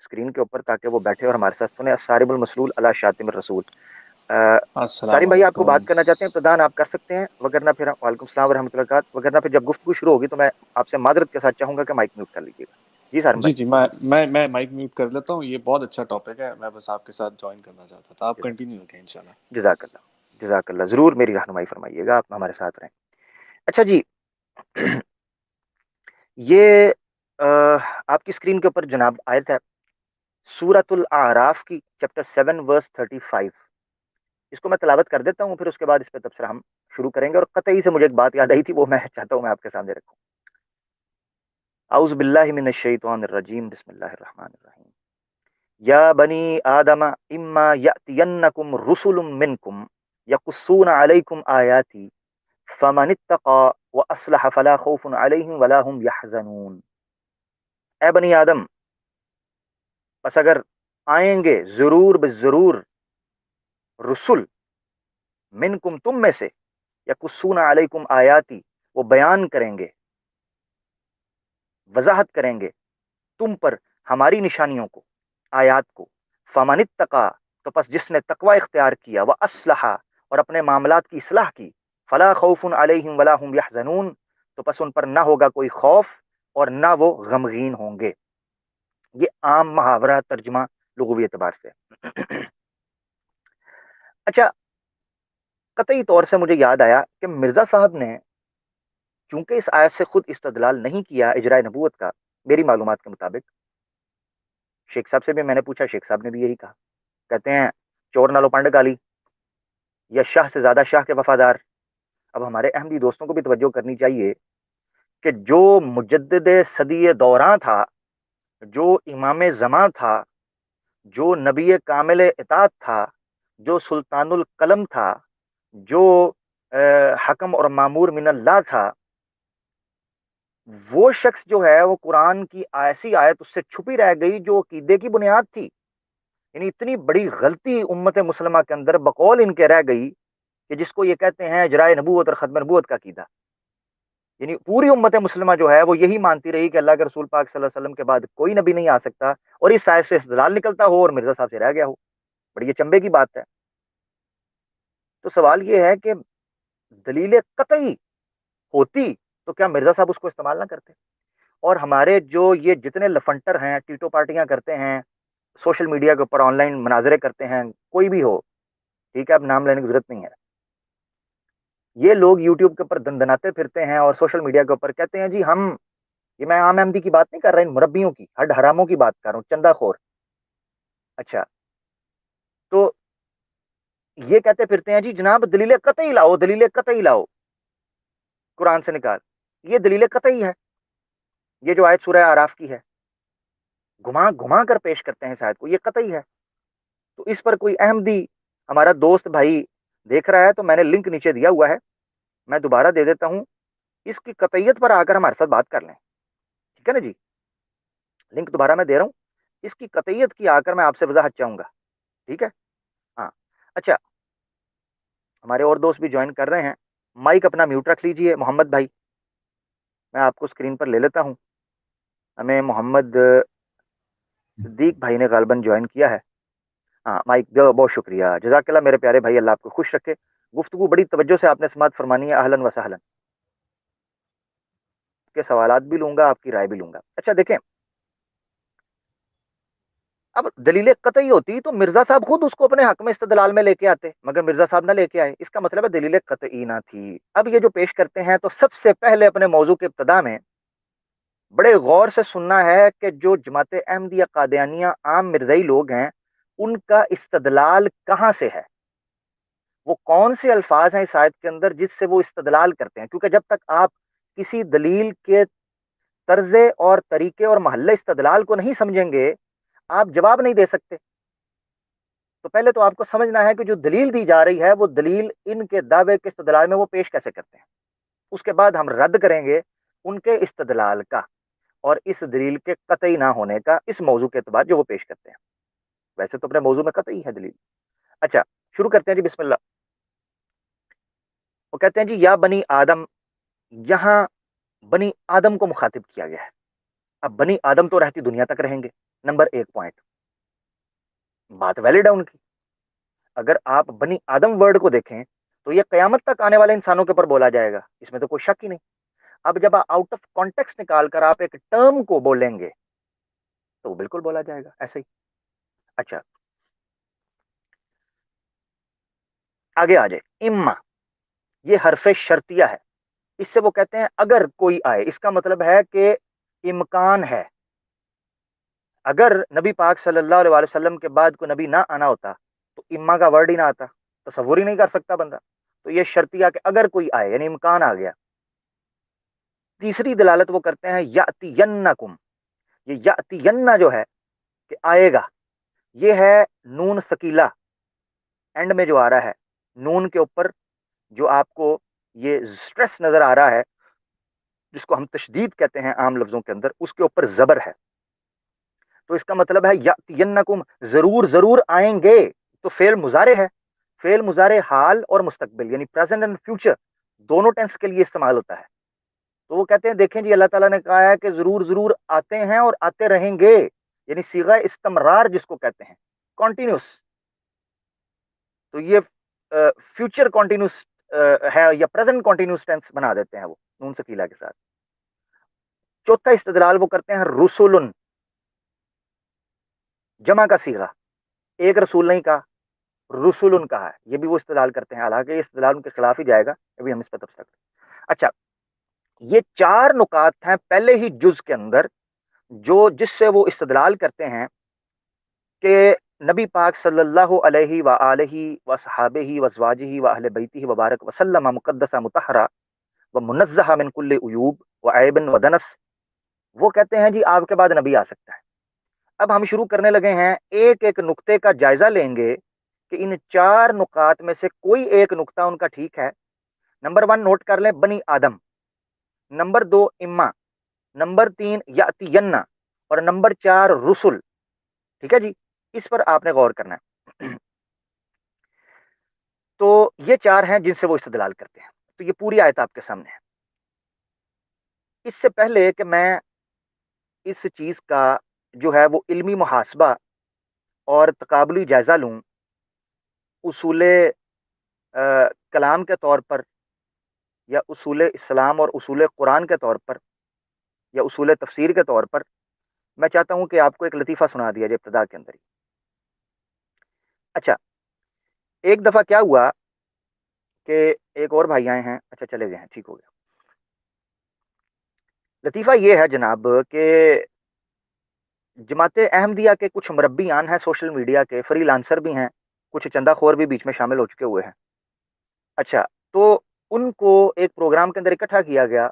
Screen کے اوپر تاکہ وہ بیٹھے اور ہمارے ساتھ سنیں. الصارم المسلول علی شاتم الرسول. السلام سالم بھائی آپ کو بات علیکم. کرنا چاہتے ہیں ابتدان آپ کر سکتے ہیں، وگرنہ پھر وعلیکم السلام ورحمۃ اللہ وبرکاتہ. وگرنہ پھر جب گفتگو شروع ہوگی تو میں آپ سے معذرت کے ساتھ چاہوں گا کہ مائک میوٹ کر لیجیے گا. جی سالم جی بھائی. جی میں مائک میوٹ کر لیتا ہوں. یہ بہت اچھا ٹاپک ہے، میں بس آپ کے ساتھ جوائن کرنا چاہتا تھا. آپ کنٹینیو رکھیں انشاءاللہ. جزاک اللہ جزاک اللہ، ضرور میری رہنمائی فرمائیے گا، آپ ہمارے ساتھ رہیں. اچھا جی، یہ آپ کی اسکرین کے اوپر جناب آیت ہے سورۃ الاعراف کی چیپٹر 7 ورس 35. اس کو میں تلاوت کر دیتا ہوں، پھر اس کے بعد اس پہ تبصرہ ہم شروع کریں گے. اور قطعی سے مجھے ایک بات یاد آئی تھی، وہ میں چاہتا ہوں میں آپ کے سامنے رکھوں. اعوذ باللہ من الشیطان الرجیم، بسم اللہ الرحمن الرحیم. یا بنی آدم اما یأتینکم رسل منکم یقصون علیکم آیاتی فمن اتقى واصلح فلا خوف علیہم ولا هم یحزنون. اے بنی آدم، پس اگر آئیں گے ضرور بضرور رسل منکم تم میں سے، یقصون علیکم آیاتی وہ بیان کریں گے، وضاحت کریں گے تم پر ہماری نشانیوں کو، آیات کو. فمن اتقى تو پس جس نے تقوی اختیار کیا، واصلح اور اپنے معاملات کی اصلاح کی، فلا خوف علیہم ولا هم یحزنون تو پس ان پر نہ ہوگا کوئی خوف اور نہ وہ غمگین ہوں گے. یہ عام محاورہ ترجمہ لغوی اعتبار سے. اچھا، قطعی طور سے مجھے یاد آیا کہ مرزا صاحب نے چونکہ اس آیت سے خود استدلال نہیں کیا اجراء نبوت کا، میری معلومات کے مطابق. شیخ صاحب سے بھی میں نے پوچھا، شیخ صاحب نے بھی یہی کہا. کہتے ہیں چور نالو پانڈ گالی، یا شاہ سے زیادہ شاہ کے وفادار. اب ہمارے احمدی دوستوں کو بھی توجہ کرنی چاہیے کہ جو مجدد صدی دوراں تھا، جو امام زمان تھا، جو نبی کامل اطاعت تھا، جو سلطان القلم تھا، جو حکم اور معمور من اللہ تھا، وہ شخص جو ہے وہ قرآن کی ایسی آیت اس سے چھپی رہ گئی جو عقیدے کی بنیاد تھی. یعنی اتنی بڑی غلطی امت مسلمہ کے اندر بقول ان کے رہ گئی کہ جس کو یہ کہتے ہیں اجراء نبوت اور ختم نبوت کا عقیدہ. یعنی پوری امت مسلمہ جو ہے وہ یہی مانتی رہی کہ اللہ کے رسول پاک صلی اللہ علیہ وسلم کے بعد کوئی نبی نہیں آ سکتا، اور اس آیت سے استدلال نکلتا ہو اور مرزا صاحب سے رہ گیا ہو. بڑی یہ چمبے کی بات ہے. تو سوال یہ ہے کہ دلیل قطعی ہوتی تو کیا مرزا صاحب اس کو استعمال نہ کرتے؟ اور ہمارے جو یہ جتنے لفنٹر ہیں، ٹیٹو پارٹیاں کرتے ہیں، سوشل میڈیا کے اوپر آن لائن مناظرے کرتے ہیں، کوئی بھی ہو، ٹھیک ہے، اب نام لینے کی ضرورت نہیں ہے، یہ لوگ یوٹیوب کے اوپر دندناتے پھرتے ہیں اور سوشل میڈیا کے اوپر کہتے ہیں جی ہم، یہ میں عام احمدی کی بات نہیں کر رہا، ان مربیوں کی، ہڈ حراموں کی بات کر رہا ہوں، چندہ خور. اچھا، تو یہ کہتے پھرتے ہیں جی جناب دلیل قطعی لاؤ، دلیل قطعی لاؤ قرآن سے نکال. یہ دلیل قطعی ہے، یہ جو آیت سورہ اعراف کی ہے، گھما گھما کر پیش کرتے ہیں شاید کو، یہ قطعی ہے. تو اس پر کوئی احمدی ہمارا دوست بھائی دیکھ رہا ہے تو میں نے لنک نیچے دیا ہوا ہے، میں دوبارہ دے دیتا ہوں، اس کی قطعیت پر آ کر ہمارے ساتھ بات کر لیں. ٹھیک ہے نا جی، لنک دوبارہ میں دے رہا ہوں، اس کی قطعیت کی آ کر میں آپ سے وضاحت چاہوں گا. ٹھیک ہے، ہاں. اچھا، ہمارے اور دوست بھی جوائن کر رہے ہیں. مائک اپنا میوٹ رکھ لیجئے. محمد بھائی میں آپ کو اسکرین پر لے لیتا ہوں. ہمیں محمد صدیق بھائی نے غالباً جوائن کیا ہے. ہاں مائک جو، بہت شکریہ، جزاک اللہ میرے پیارے بھائی، اللہ آپ کو خوش رکھے. گفتگو بڑی توجہ سے آپ نے سماعت فرمانی ہے. اہلاً و سہلاً. کے سوالات بھی لوں گا، آپ کی رائے بھی لوں گا. اچھا دیکھیں، اب دلیل قطعی ہوتی تو مرزا صاحب خود اس کو اپنے حق میں استدلال میں لے کے آتے، مگر مرزا صاحب نہ لے کے آئے. اس کا مطلب ہے دلیل قطعی نہ تھی. اب یہ جو پیش کرتے ہیں تو سب سے پہلے اپنے موضوع کے ابتدا میں بڑے غور سے سننا ہے کہ جو جماعت احمدیہ قادیانیہ عام مرزائی لوگ ہیں، ان کا استدلال کہاں سے ہے، وہ کون سے الفاظ ہیں اس آیت کے اندر جس سے وہ استدلال کرتے ہیں. کیونکہ جب تک آپ کسی دلیل کے طرز اور طریقے اور محل استدلال کو نہیں سمجھیں گے، آپ جواب نہیں دے سکتے. تو پہلے تو آپ کو سمجھنا ہے کہ جو دلیل دی جا رہی ہے وہ دلیل ان کے دعوے کے استدلال میں وہ پیش کیسے کرتے ہیں. اس کے بعد ہم رد کریں گے ان کے استدلال کا اور اس دلیل کے قطعی نہ ہونے کا اس موضوع کے اعتبار جو وہ پیش کرتے ہیں. ویسے تو اپنے موضوع میں قطعی ہے دلیل. اچھا شروع کرتے ہیں جی، بسم اللہ. وہ کہتے ہیں جی یا بنی آدم، یہاں بنی آدم کو مخاطب کیا گیا ہے. اب بنی آدم تو رہتی دنیا تک رہیں گے، نمبر ایک پوائنٹ، بات ویلڈ ہے ان کی. اگر آپ بنی آدم ورڈ کو دیکھیں تو یہ قیامت تک آنے والے انسانوں کے اوپر بولا جائے گا، اس میں تو کوئی شک ہی نہیں. اب جب آؤٹ آف کانٹیکس نکال کر آپ ایک ٹرم کو بولیں گے تو وہ بالکل بولا جائے گا ایسے ہی. اچھا آگے آ جائے، اما یہ حرف شرطیہ ہے، اس سے وہ کہتے ہیں اگر کوئی آئے، اس کا مطلب ہے کہ امکان ہے. اگر نبی پاک صلی اللہ علیہ وسلم کے بعد کوئی نبی نہ آنا ہوتا تو اما کا ورڈ ہی نہ آتا، تصور ہی نہیں کر سکتا بندہ. تو یہ شرطیہ کہ اگر کوئی آئے یعنی امکان آ گیا. تیسری دلالت وہ کرتے ہیں یاتینکم، یہ یاتین جو ہے کہ آئے گا، یہ ہے نون ثقیلہ اینڈ میں جو آ رہا ہے، نون کے اوپر جو آپ کو یہ سٹریس نظر آ رہا ہے جس کو ہم تشدید کہتے ہیں عام لفظوں کے اندر، اس کے اوپر زبر ہے. تو اس کا مطلب ہے یاتینکم، ضرور ضرور آئیں گے. تو فعل مضارع ہے، فعل مضارع حال اور مستقبل یعنی پریزنٹ اینڈ فیوچر دونوں ٹینس کے لیے استعمال ہوتا ہے. تو وہ کہتے ہیں دیکھیں جی اللہ تعالیٰ نے کہا ہے کہ ضرور ضرور آتے ہیں اور آتے رہیں گے، یعنی صیغہ استمرار جس کو کہتے ہیں، کنٹینیوس. تو یہ فیوچر کنٹینیوس ہے یا پریزنٹ کنٹینیوس ٹینس بنا دیتے ہیں وہ نون ثقیلہ کے ساتھ. چوتھا استدلال وہ کرتے ہیں رسول، جمع کا صیغہ، ایک رسول نہیں کہا، رسول کہا ہے. یہ بھی وہ استدلال کرتے ہیں، حالانکہ یہ استدلال ان کے خلاف ہی جائے گا، ابھی ہم اس پر تفصیل. اچھا یہ چار نکات ہیں پہلے ہی جز کے اندر جو جس سے وہ استدلال کرتے ہیں کہ نبی پاک صلی اللہ علیہ وآلہ وصحابہ وازواجہ واہل بیتہ وبارک وسلم مقدسہ مطہرہ ومنزہہ من کل عیوب وعیب ودنس. وہ کہتے ہیں جی آپ کے بعد نبی آ سکتا ہے. اب ہم شروع کرنے لگے ہیں، ایک ایک نقطے کا جائزہ لیں گے کہ ان چار نکات میں سے کوئی ایک نقطہ ان کا ٹھیک ہے. نمبر 1 نوٹ کر لیں، بنی آدم. نمبر 2 اما. نمبر 3 یاتین. اور نمبر 4 رسل. ٹھیک ہے جی، اس پر آپ نے غور کرنا ہے. تو یہ چار ہیں جن سے وہ استدلال کرتے ہیں. تو یہ پوری آیت آپ کے سامنے ہے. اس سے پہلے کہ میں اس چیز کا جو ہے وہ علمی محاسبہ اور تقابلی جائزہ لوں، اصول کلام کے طور پر یا اصول اسلام اور اصول قرآن کے طور پر یا اصول تفسیر کے طور پر، میں چاہتا ہوں کہ آپ کو ایک لطیفہ سنا دیا جائے ابتدا کے اندر ہی. اچھا ایک دفعہ کیا ہوا کہ ایک اور بھائی آئے ہیں، اچھا چلے گئے ہیں، ٹھیک ہو گیا. لطیفہ یہ ہے جناب کہ جماعت احمدیہ کے کچھ مربیان ہیں، سوشل میڈیا کے فری لانسر بھی ہیں، کچھ چندہ خور بھی بیچ میں شامل ہو چکے ہوئے ہیں. اچھا تو ان کو ایک پروگرام کے اندر اکٹھا کیا گیا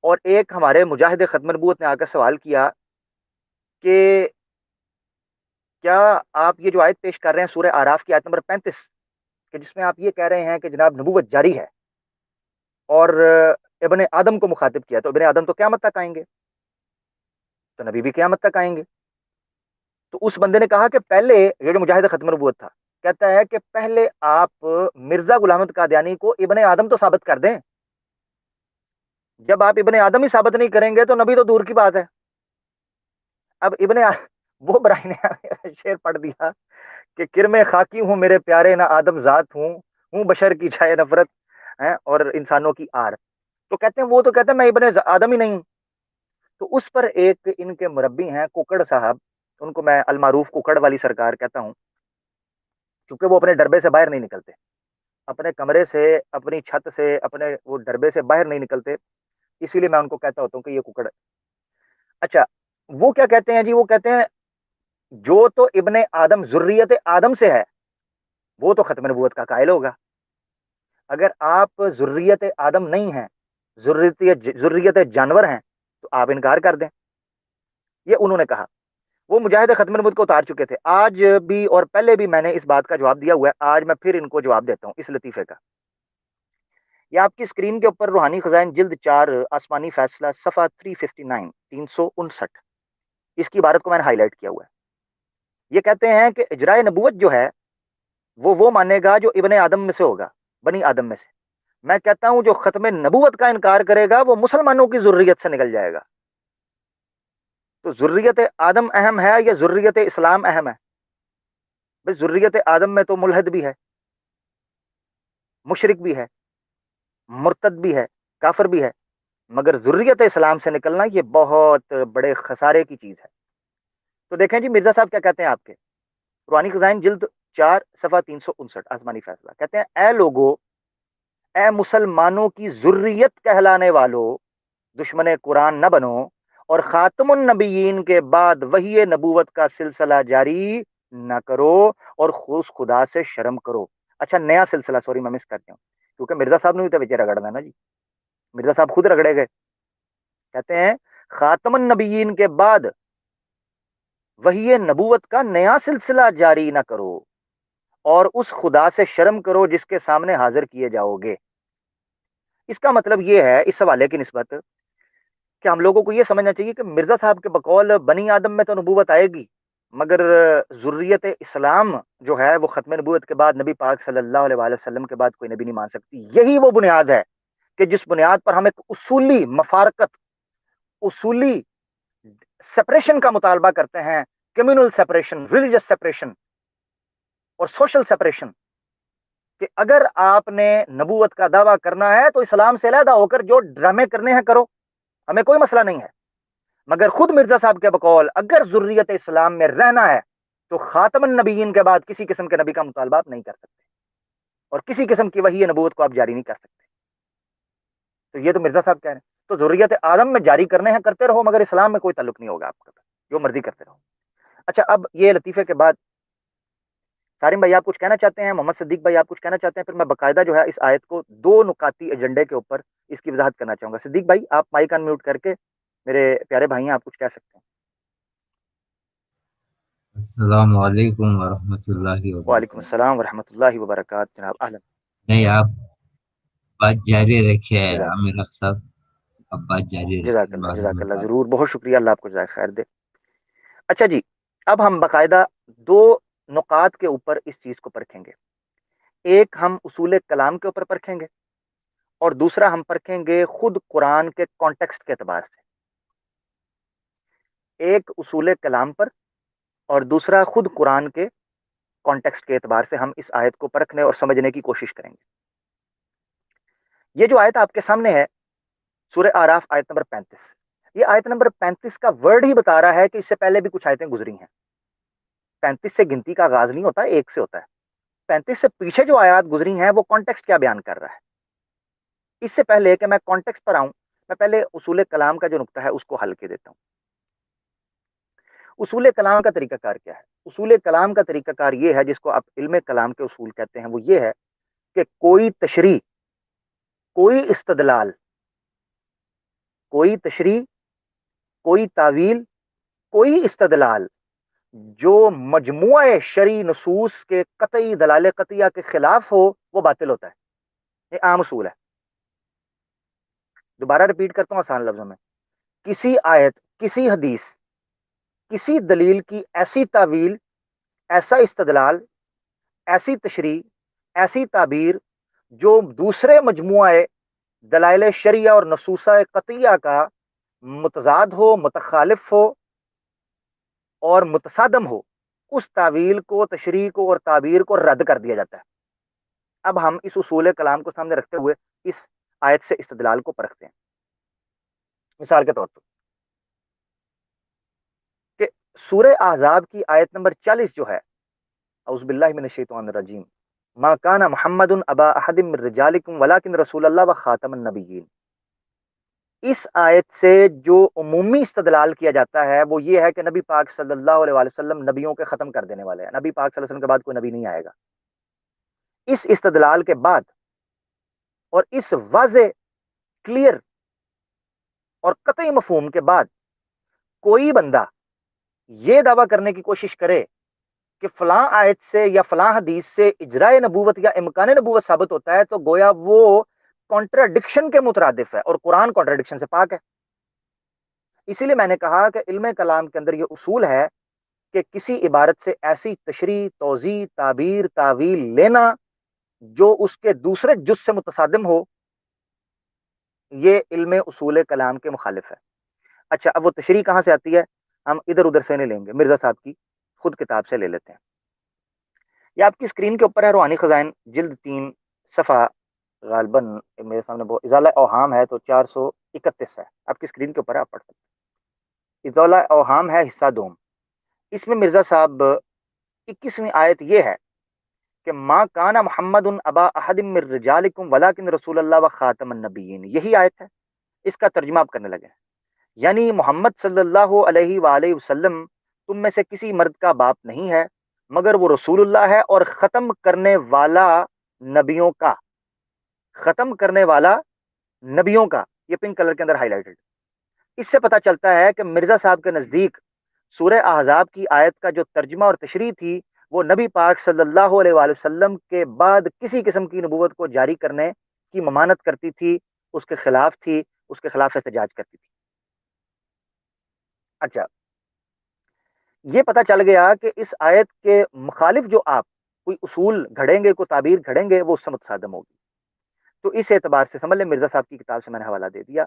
اور ایک ہمارے مجاہد ختم نبوت نے آ کر سوال کیا کہ کیا آپ یہ جو آیت پیش کر رہے ہیں سورہ آراف کی آیت نمبر 35 کہ جس میں آپ یہ کہہ رہے ہیں کہ جناب نبوت جاری ہے اور ابن آدم کو مخاطب کیا، تو ابن آدم تو قیامت تک آئیں گے، تو نبی بھی قیامت تک آئیں گے. تو اس بندے نے کہا کہ پہلے، یہ جو مجاہد ختم نبوت تھا، کہتا ہے کہ پہلے آپ مرزا غلام احمد قادیانی کو ابن آدم تو ثابت کر دیں. جب آپ ابن آدم ہی ثابت نہیں کریں گے تو نبی تو دور کی بات ہے. اب وہ برائی نے شعر پڑھ دیا کہ کرم خاکی ہوں میرے پیارے، نہ آدم ذات ہوں بشر کی چھائے نفرت ہے اور انسانوں کی آر. تو کہتے ہیں وہ تو کہتے ہیں میں ابن آدم ہی نہیں ہوں. تو اس پر ایک ان کے مربی ہیں کوکڑ صاحب، ان کو میں المعروف کوکڑ والی سرکار کہتا ہوں، کیونکہ وہ اپنے ڈربے سے باہر نہیں نکلتے، اپنے کمرے سے، اپنی چھت سے، اپنے وہ ڈربے سے باہر نہیں نکلتے، اسی لیے میں ان کو کہتا ہوتا ہوں کہ یہ کوکڑ ہے. اچھا وہ کیا کہتے ہیں جی، وہ کہتے ہیں جو تو ابن آدم ذریت آدم سے ہے وہ تو ختم نبوت کا قائل ہوگا. اگر آپ ذریت آدم نہیں ہیں، ذریت جانور ہیں، تو آپ انکار کر دیں. یہ انہوں نے کہا. وہ مجاہد ختم نبوت کو اتار چکے تھے. آج بھی اور پہلے بھی میں نے اس بات کا جواب دیا ہوا ہے، آج میں پھر ان کو جواب دیتا ہوں اس لطیفے کا. یہ آپ کی اسکرین کے اوپر روحانی خزائن جلد 4 آسمانی فیصلہ صفحہ 359 359 اس کی عبارت کو میں نے ہائی لائٹ کیا ہوا ہے. یہ کہتے ہیں کہ اجرائے نبوت جو ہے وہ مانے گا جو ابن آدم میں سے ہوگا، بنی آدم میں سے. میں کہتا ہوں جو ختم نبوت کا انکار کرے گا وہ مسلمانوں کی ضروریت سے نکل جائے گا. تو ذریت آدم اہم ہے یا ذریت اسلام اہم ہے؟ بھائی ذریت آدم میں تو ملحد بھی ہے، مشرک بھی ہے، مرتد بھی ہے، کافر بھی ہے، مگر ذریت اسلام سے نکلنا یہ بہت بڑے خسارے کی چیز ہے۔ تو دیکھیں جی مرزا صاحب کیا کہتے ہیں آپ کے روحانی خزائن جلد 4 صفحہ 359 آسمانی فیصلہ، کہتے ہیں اے لوگو، اے مسلمانوں کی ذریت کہلانے والوں، دشمن قرآن نہ بنو اور خاتم النبیین کے بعد وحی نبوت کا سلسلہ جاری نہ کرو اور خدا سے شرم کرو۔ اچھا نیا سلسلہ، سوری میں مس کرتے ہوں، کیونکہ مرزا صاحب نے بھی تو بچے رگڑنا ہے نا جی، مرزا صاحب خود رگڑے گئے۔ کہتے ہیں خاتم النبیین کے بعد وحی نبوت کا نیا سلسلہ جاری نہ کرو اور اس خدا سے شرم کرو جس کے سامنے حاضر کیے جاؤ گے۔ اس کا مطلب یہ ہے اس حوالے کی نسبت کہ ہم لوگوں کو یہ سمجھنا چاہیے کہ مرزا صاحب کے بقول بنی آدم میں تو نبوت آئے گی، مگر ذریت اسلام جو ہے وہ ختم نبوت کے بعد نبی پاک صلی اللہ علیہ وآلہ وسلم کے بعد کوئی نبی نہیں مان سکتی۔ یہی وہ بنیاد ہے کہ جس بنیاد پر ہم ایک اصولی مفارقت، اصولی سپریشن کا مطالبہ کرتے ہیں، کمیونل سپریشن، ریلیجس سپریشن اور سوشل سپریشن، کہ اگر آپ نے نبوت کا دعویٰ کرنا ہے تو اسلام سے علیحدہ ہو کر جو ڈرامے کرنے ہیں کرو، ہمیں کوئی مسئلہ نہیں ہے، مگر خود مرزا صاحب کے بقول اگر ذریت اسلام میں رہنا ہے تو خاتم النبیین کے بعد کسی قسم کے نبی کا مطالبہ آپ نہیں کر سکتے اور کسی قسم کی وحی نبوت کو آپ جاری نہیں کر سکتے۔ تو یہ تو مرزا صاحب کہہ رہے ہیں، تو ذریت آدم میں جاری کرنے ہیں کرتے رہو، مگر اسلام میں کوئی تعلق نہیں ہوگا آپ کا، جو مرضی کرتے رہو۔ اچھا اب یہ لطیفے کے بعد سارم بھائی آپ کچھ کہنا چاہتے ہیں، محمد صدیق بھائی آپ کچھ کہنا چاہتے ہیں، پھر میں باقاعدہ جو ہے اس آیت کو 2 نکاتی ایجنڈے کے اوپر اس کی وضاحت کرنا چاہوں گا۔ صدیق بھائی آپ مائک ان میوٹ کر کے، میرے پیارے بھائی ہیں، آپ کچھ کہہ سکتے ہیں۔ السلام علیکم ورحمۃ اللہ وعلیکم وبرکاتہ۔ السلام ورحمۃ اللہ وبرکاتہ، جناب اہلا۔ نہیں آپ بات جاری رکھے جزاک عامر صاحب، اب بات جاری جزاک رکھے، اللہ، بعد جزاک میں اللہ، بات۔ ضرور، بہت شکریہ، اللہ آپ کو جزائے خیر دے۔ اچھا جی، اب ہم باقاعدہ 2 نقاط کے اوپر اس چیز کو پرکھیں گے، ایک ہم اصول کلام کے اوپر پرکھیں گے اور دوسرا ہم پرکھیں گے خود قرآن کے کانٹیکسٹ کے اعتبار سے، ایک اصول کلام پر اور دوسرا خود قرآن کے کانٹیکسٹ کے اعتبار سے ہم اس آیت کو پرکھنے اور سمجھنے کی کوشش کریں گے۔ یہ جو آیت آپ کے سامنے ہے سورہ آراف آیت نمبر 35، یہ آیت نمبر 35 کا ورڈ ہی بتا رہا ہے کہ اس سے پہلے بھی کچھ آیتیں گزری ہیں۔ 35 سے گنتی کا آغاز نہیں ہوتا، 1 سے ہوتا ہے۔ 35 سے پیچھے جو آیات گزری ہیں وہ کانٹیکسٹ کیا بیان کر رہا ہے۔ اس سے پہلے کہ میں کانٹیکسٹ پر آؤں، میں پہلے اصول کلام کا جو نقطہ ہے اس کو حل کے دیتا ہوں۔ اصول کلام کا طریقہ کار کیا ہے؟ اصول کلام کا طریقہ کار یہ ہے، جس کو آپ علم کلام کے اصول کہتے ہیں، وہ یہ ہے کہ کوئی تشریح، کوئی استدلال، کوئی تشریح، کوئی تعویل، کوئی استدلال جو مجموعہ شرعی نصوص کے قطعی دلائل قطعیہ کے خلاف ہو وہ باطل ہوتا ہے۔ یہ عام اصول ہے، دوبارہ ریپیٹ کرتا ہوں آسان لفظوں میں، کسی آیت، کسی حدیث، کسی دلیل کی ایسی تعویل، ایسا استدلال، ایسی تشریح، ایسی تعبیر جو دوسرے مجموعہ دلائل شرعیہ اور نصوصہ قطعیہ کا متضاد ہو، متخالف ہو اور متصادم ہو، اس تعویل کو، تشریح کو اور تعبیر کو رد کر دیا جاتا ہے۔ اب ہم اس اصول کلام کو سامنے رکھتے ہوئے اس آیت سے استدلال کو پرکھتے ہیں۔ مثال کے طور پر کہ سورہ احزاب کی آیت نمبر 40 جو ہے، اعوذ باللہ من الشیطان الرجیم، ما کان محمد ابا احد من رجالکم ولکن رسول اللہ وخاتم النبیین، اس آیت سے جو عمومی استدلال کیا جاتا ہے وہ یہ ہے کہ نبی پاک صلی اللہ علیہ وآلہ وسلم نبیوں کے ختم کر دینے والے ہیں، نبی پاک صلی اللہ علیہ وسلم کے بعد کوئی نبی نہیں آئے گا۔ اس استدلال کے بعد اور اس واضح، کلیئر اور قطعی مفہوم کے بعد کوئی بندہ یہ دعویٰ کرنے کی کوشش کرے کہ فلاں آیت سے یا فلاں حدیث سے اجراء نبوت یا امکان نبوت ثابت ہوتا ہے، تو گویا وہ کانٹراڈکشن کے مترادف ہے، اور قرآن کانٹراڈکشن سے پاک ہے۔ اسی لیے میں نے کہا کہ علم کلام کے اندر یہ اصول ہے کہ کسی عبارت سے ایسی تشریح، توضیح، تعبیر، تعویل لینا جو اس کے دوسرے جز سے متصادم ہو، یہ علم اصول کلام کے مخالف ہے۔ اچھا اب وہ تشریح کہاں سے آتی ہے؟ ہم ادھر ادھر سے نہیں لیں گے، مرزا صاحب کی خود کتاب سے لے لیتے ہیں. یہ آپ کی اسکرین کے اوپر ہے، روحانی خزائن جلد 3 صفحہ غالباً میرے سامنے بہت ازالہ اوہام ہے تو 431 ہے، آپ کی اسکرین کے اوپر ہے، آپ پڑھ سکتے ہیں. ازالہ اوہام ہے حصہ دوم. اس میں مرزا صاحب 21ویں آیت یہ ہے کہ ما کان محمد ابا احد من رجالکم ولکن رسول اللہ و خاتم النبیین، یہی آیت ہے. اس کا ترجمہ آپ کرنے لگے ہیں. یعنی محمد صلی اللہ علیہ وآلہ وسلم تم میں سے کسی مرد کا باپ نہیں ہے مگر وہ رسول اللہ ہے اور ختم کرنے والا نبیوں کا. ختم کرنے والا نبیوں کا، یہ پنک کلر کے اندر ہائی لائٹڈ. اس سے پتہ چلتا ہے کہ مرزا صاحب کے نزدیک سورہ احزاب کی آیت کا جو ترجمہ اور تشریح تھی وہ نبی پاک صلی اللہ علیہ وآلہ وسلم کے بعد کسی قسم کی نبوت کو جاری کرنے کی ممانت کرتی تھی، اس کے خلاف تھی، اس کے خلاف احتجاج کرتی تھی. اچھا، یہ پتہ چل گیا کہ اس آیت کے مخالف جو آپ کوئی اصول گھڑیں گے، کوئی تعبیر گھڑیں گے، وہ اس سے متصادم ہوگی. تو اس اعتبار سے سمجھ لیں مرزا صاحب کی کتاب سے میں نے حوالہ دے دیا.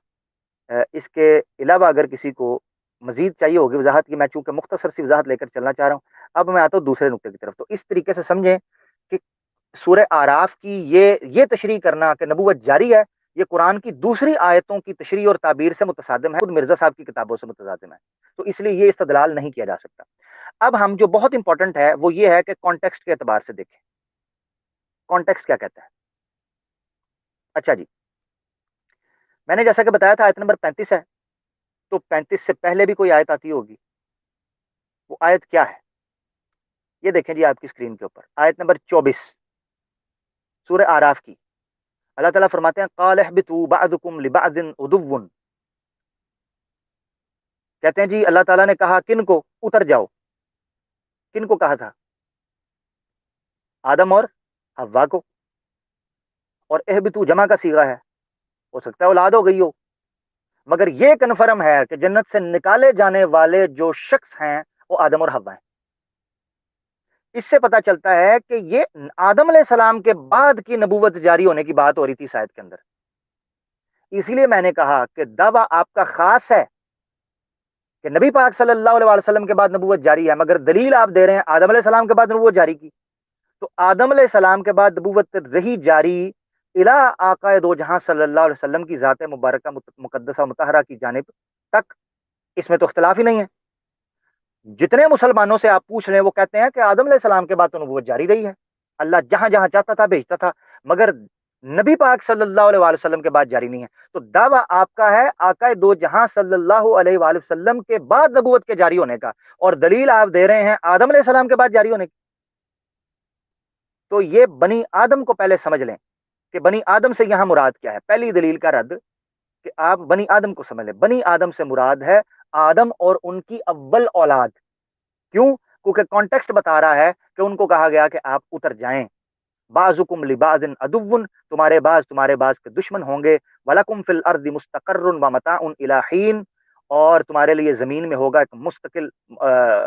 اس کے علاوہ اگر کسی کو مزید چاہیے ہوگی وضاحت کی، میں چونکہ مختصر سی وضاحت لے کر چلنا چاہ رہا ہوں. اب میں آتا ہوں دوسرے نقطے کی طرف. تو اس طریقے سے سمجھیں کہ سورہ آراف کی یہ تشریح کرنا کہ نبوت جاری ہے، یہ قرآن کی دوسری آیتوں کی تشریح اور تعبیر سے متصادم ہے، خود مرزا صاحب کی کتابوں سے متصادم ہے. تو اس لیے یہ استدلال نہیں کیا جا سکتا. اب ہم جو بہت امپورٹنٹ ہے وہ یہ ہے کہ کانٹیکسٹ کے اعتبار سے دیکھیں کانٹیکسٹ کیا کہتا ہے. اچھا جی، میں نے جیسا کہ بتایا تھا آیت نمبر 35 ہے، تو 35 سے پہلے بھی کوئی آیت آتی ہوگی. وہ آیت کیا ہے یہ دیکھیں جی آپ کی اسکرین کے اوپر، آیت نمبر 24 سورہ آراف کی. اللہ تعالیٰ فرماتے ہیں قال اهبطوا بعضكم لبعض عدو. کہتے ہیں جی اللہ تعالیٰ نے کہا کن کو؟ اتر جاؤ. کن کو کہا تھا؟ آدم اور حوا کو. اور اہبطوا جمع کا صیغہ ہے، ہو سکتا ہے اولاد ہو گئی ہو، مگر یہ کنفرم ہے کہ جنت سے نکالے جانے والے جو شخص ہیں وہ آدم اور حوا ہیں. اس سے پتا چلتا ہے کہ یہ آدم علیہ السلام کے بعد کی نبوت جاری ہونے کی بات ہو رہی تھی اس آیت کے اندر. اسی لیے میں نے کہا کہ دعویٰ آپ کا خاص ہے کہ نبی پاک صلی اللہ علیہ وسلم کے بعد نبوت جاری ہے، مگر دلیل آپ دے رہے ہیں آدم علیہ السلام کے بعد نبوت جاری کی. تو آدم علیہ السلام کے بعد نبوت رہی جاری الہ آقا دو جہاں صلی اللہ علیہ وسلم کی ذات مبارکہ مقدسہ مطہرہ کی جانب تک، اس میں تو اختلاف ہی نہیں ہے. جتنے مسلمانوں سے آپ پوچھ رہے ہیں وہ کہتے ہیں کہ آدم علیہ السلام کے بعد تو نبوت جاری رہی ہے، اللہ جہاں جہاں چاہتا تھا بھیجتا تھا، مگر نبی پاک صلی اللہ علیہ وآلہ وسلم کے بعد جاری نہیں ہے. تو دعویٰ آپ کا ہے آقا دو جہاں صلی اللہ علیہ وآلہ وسلم کے بعد نبوت کے جاری ہونے کا، اور دلیل آپ دے رہے ہیں آدم علیہ السلام کے بعد جاری ہونے کی. تو یہ بنی آدم کو پہلے سمجھ لیں کہ بنی آدم سے یہاں مراد کیا ہے. پہلی دلیل کا رد کہ آپ بنی آدم کو سمجھ لیں. بنی آدم سے مراد ہے آدم اور ان کی اول اولاد. کیوں؟ کیونکہ کانٹیکسٹ بتا رہا ہے کہ ان کو کہا گیا کہ آپ اتر جائیں. بعضکم لبعض عدو، تمہارے بعض کے دشمن ہوں گے. ولکم فی الارض مستقر ومتاع الی حین، اور تمہارے لیے زمین میں ہوگا ایک مستقل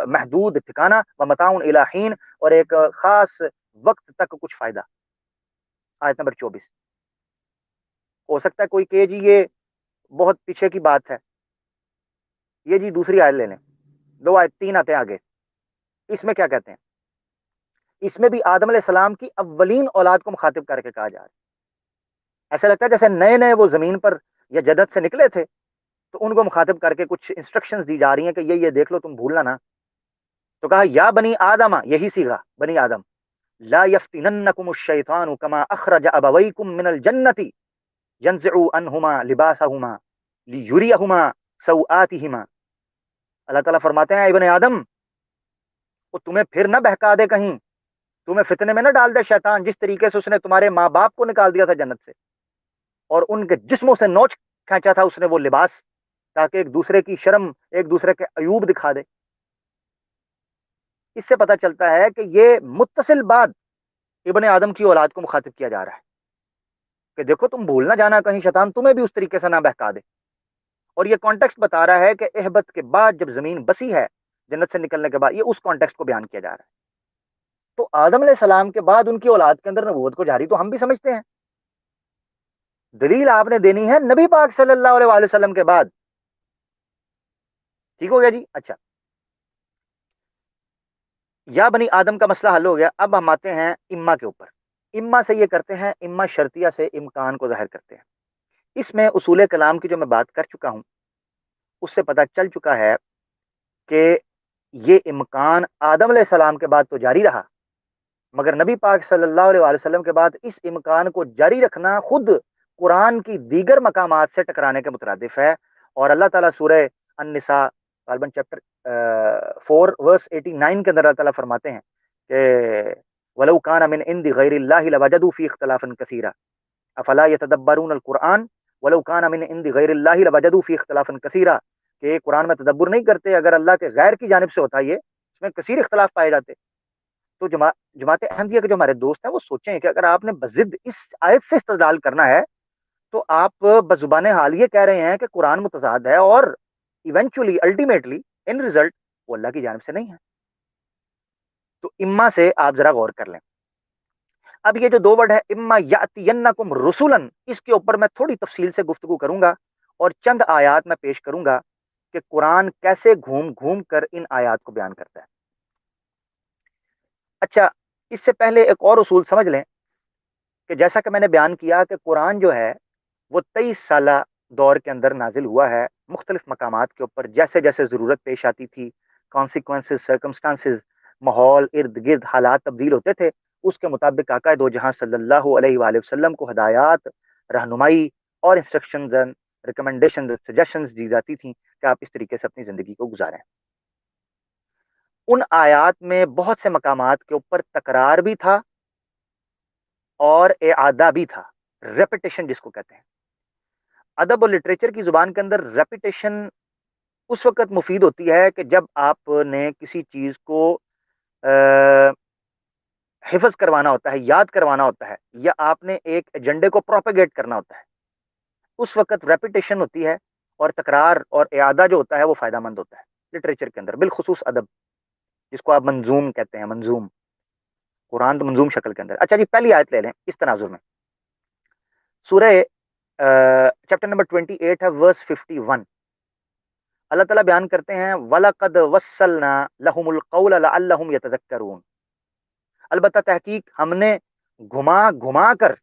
محدود ٹھکانہ، ومتاع الی حین، اور ایک خاص وقت تک کچھ فائدہ. آیت نمبر 24. ہو سکتا ہے کوئی کہ جی یہ بہت پیچھے کی بات ہے، یہ جی دوسری آیت لے لیں، 2 آیت 3 آتے ہیں آگے. اس میں کیا کہتے ہیں؟ اس میں بھی آدم علیہ السلام کی اولین اولاد کو مخاطب کر کے کہا جا رہا ہے. ایسا لگتا ہے جیسے نئے نئے وہ زمین پر یا جدت سے نکلے تھے تو ان کو مخاطب کر کے کچھ انسٹرکشنز دی جا رہی ہیں کہ یہ دیکھ لو، تم بھولنا نا. تو کہا یا بنی آدم، یہی صیغہ بنی آدم، لا یفتننکم الشیطان کما اخرج ابویکم من الجنۃ ینزع عنہما لباسہما لیریہما سوآتہما. اللہ تعالیٰ فرماتے ہیں اے ابن آدم، وہ تمہیں پھر نہ بہکا دے، کہیں تمہیں فتنے میں نہ ڈال دے شیطان، جس طریقے سے اس نے تمہارے ماں باپ کو نکال دیا تھا جنت سے اور ان کے جسموں سے نوچ کھینچا تھا اس نے وہ لباس، تاکہ ایک دوسرے کی شرم، ایک دوسرے کے عیوب دکھا دے. اس سے پتہ چلتا ہے کہ یہ متصل بعد ابن آدم کی اولاد کو مخاطب کیا جا رہا ہے کہ دیکھو تم بھول نہ جانا کہیں شیطان تمہیں بھی اس طریقے سے نہ بہکا دے. اور یہ کانٹیکسٹ بتا رہا ہے کہ اہبت کے بعد جب زمین بسی ہے جنت سے نکلنے کے بعد، یہ اس کانٹیکسٹ کو بیان کیا جا رہا ہے. تو آدم علیہ السلام کے بعد ان کی اولاد کے اندر نبوت کو جاری تو ہم بھی سمجھتے ہیں. دلیل آپ نے دینی ہے نبی پاک صلی اللہ علیہ وآلہ وسلم کے بعد. ٹھیک ہو گیا جی؟ اچھا، یا بنی آدم کا مسئلہ حل ہو گیا. اب ہم آتے ہیں اما کے اوپر. اما سے یہ کرتے ہیں، اما شرطیہ سے امکان کو ظاہر کرتے ہیں. اس میں اصول کلام کی جو میں بات کر چکا ہوں اس سے پتہ چل چکا ہے کہ یہ امکان آدم علیہ السلام کے بعد تو جاری رہا، مگر نبی پاک صلی اللہ علیہ وآلہ وسلم کے بعد اس امکان کو جاری رکھنا خود قرآن کی دیگر مقامات سے ٹکرانے کے مترادف ہے. اور اللہ تعالیٰ سورہ النساء غالباً چیپٹر 4 ورس 89 کے اندر اللہ تعالیٰ فرماتے ہیں کہ وَلَوْ كَانَ مِنْ عِنْدِ غَيْرِ اللَّهِ لَوَجَدُوا فِيهِ اخْتِلَافًا كَثِيرًا افلا يتدبرون القرآن ولو كان من عند غیر اللہ لوجدوا فی اختلافا کثیرا. کہ قرآن میں تدبر نہیں کرتے، اگر اللہ کے غیر کی جانب سے ہوتا یہ اس میں کثیر اختلاف پائے جاتے. تو جماعت احمدیہ کے جو ہمارے دوست ہیں وہ سوچیں کہ اگر آپ نے بضد اس آیت سے استدلال کرنا ہے تو آپ بزبان حال یہ کہہ رہے ہیں کہ قرآن متضاد ہے اور ایونچولی الٹیمیٹلی ان ریزلٹ وہ اللہ کی جانب سے نہیں ہے. تو اما سے آپ ذرا غور کر لیں. اب یہ جو دو ورڈ ہے اما یاتینکم رسلا، اس کے اوپر میں تھوڑی تفصیل سے گفتگو کروں گا اور چند آیات میں پیش کروں گا کہ قرآن کیسے گھوم گھوم کر ان آیات کو بیان کرتا ہے. اچھا، اس سے پہلے ایک اور اصول سمجھ لیں کہ جیسا کہ میں نے بیان کیا کہ قرآن جو ہے وہ 23 سالہ دور کے اندر نازل ہوا ہے مختلف مقامات کے اوپر. جیسے جیسے ضرورت پیش آتی تھی، کانسیکوینسز، سرکمسٹانسز، ماحول، ارد گرد حالات تبدیل ہوتے تھے، اس کے مطابق آقا دو جہاں صلی اللہ علیہ وآلہ وسلم کو ہدایات، رہنمائی اور انسٹرکشنز، ریکمنڈیشنز، سجیشنز دی جاتی تھیں کہ آپ اس طریقے سے اپنی زندگی کو گزاریں. ان آیات میں بہت سے مقامات کے اوپر تکرار بھی تھا اور اعادہ بھی تھا، ریپیٹیشن جس کو کہتے ہیں. ادب اور لٹریچر کی زبان کے اندر ریپیٹیشن اس وقت مفید ہوتی ہے کہ جب آپ نے کسی چیز کو حفظ کروانا ہوتا ہے، یاد کروانا ہوتا ہے، یا آپ نے ایک ایجنڈے کو پروپیگیٹ کرنا ہوتا ہے. اس وقت ریپیٹیشن ہوتی ہے اور تکرار اور اعادہ جو ہوتا ہے وہ فائدہ مند ہوتا ہے لٹریچر کے اندر، بالخصوص ادب جس کو آپ منظوم کہتے ہیں. منظوم قرآن تو منظوم شکل کے اندر. اچھا جی، پہلی آیت لے لیں اس تناظر میں. سورہ چیپٹر نمبر 28 ہے ورس 51. اللہ تعالیٰ بیان کرتے ہیں وَلَقَدْ وَصَّلْنَا لَهُمُ الْقَوْلَ لَعَلَّهُمْ يَتَذَكَّرُونَ. البتہ تحقیق ہم نے گھما گھما کر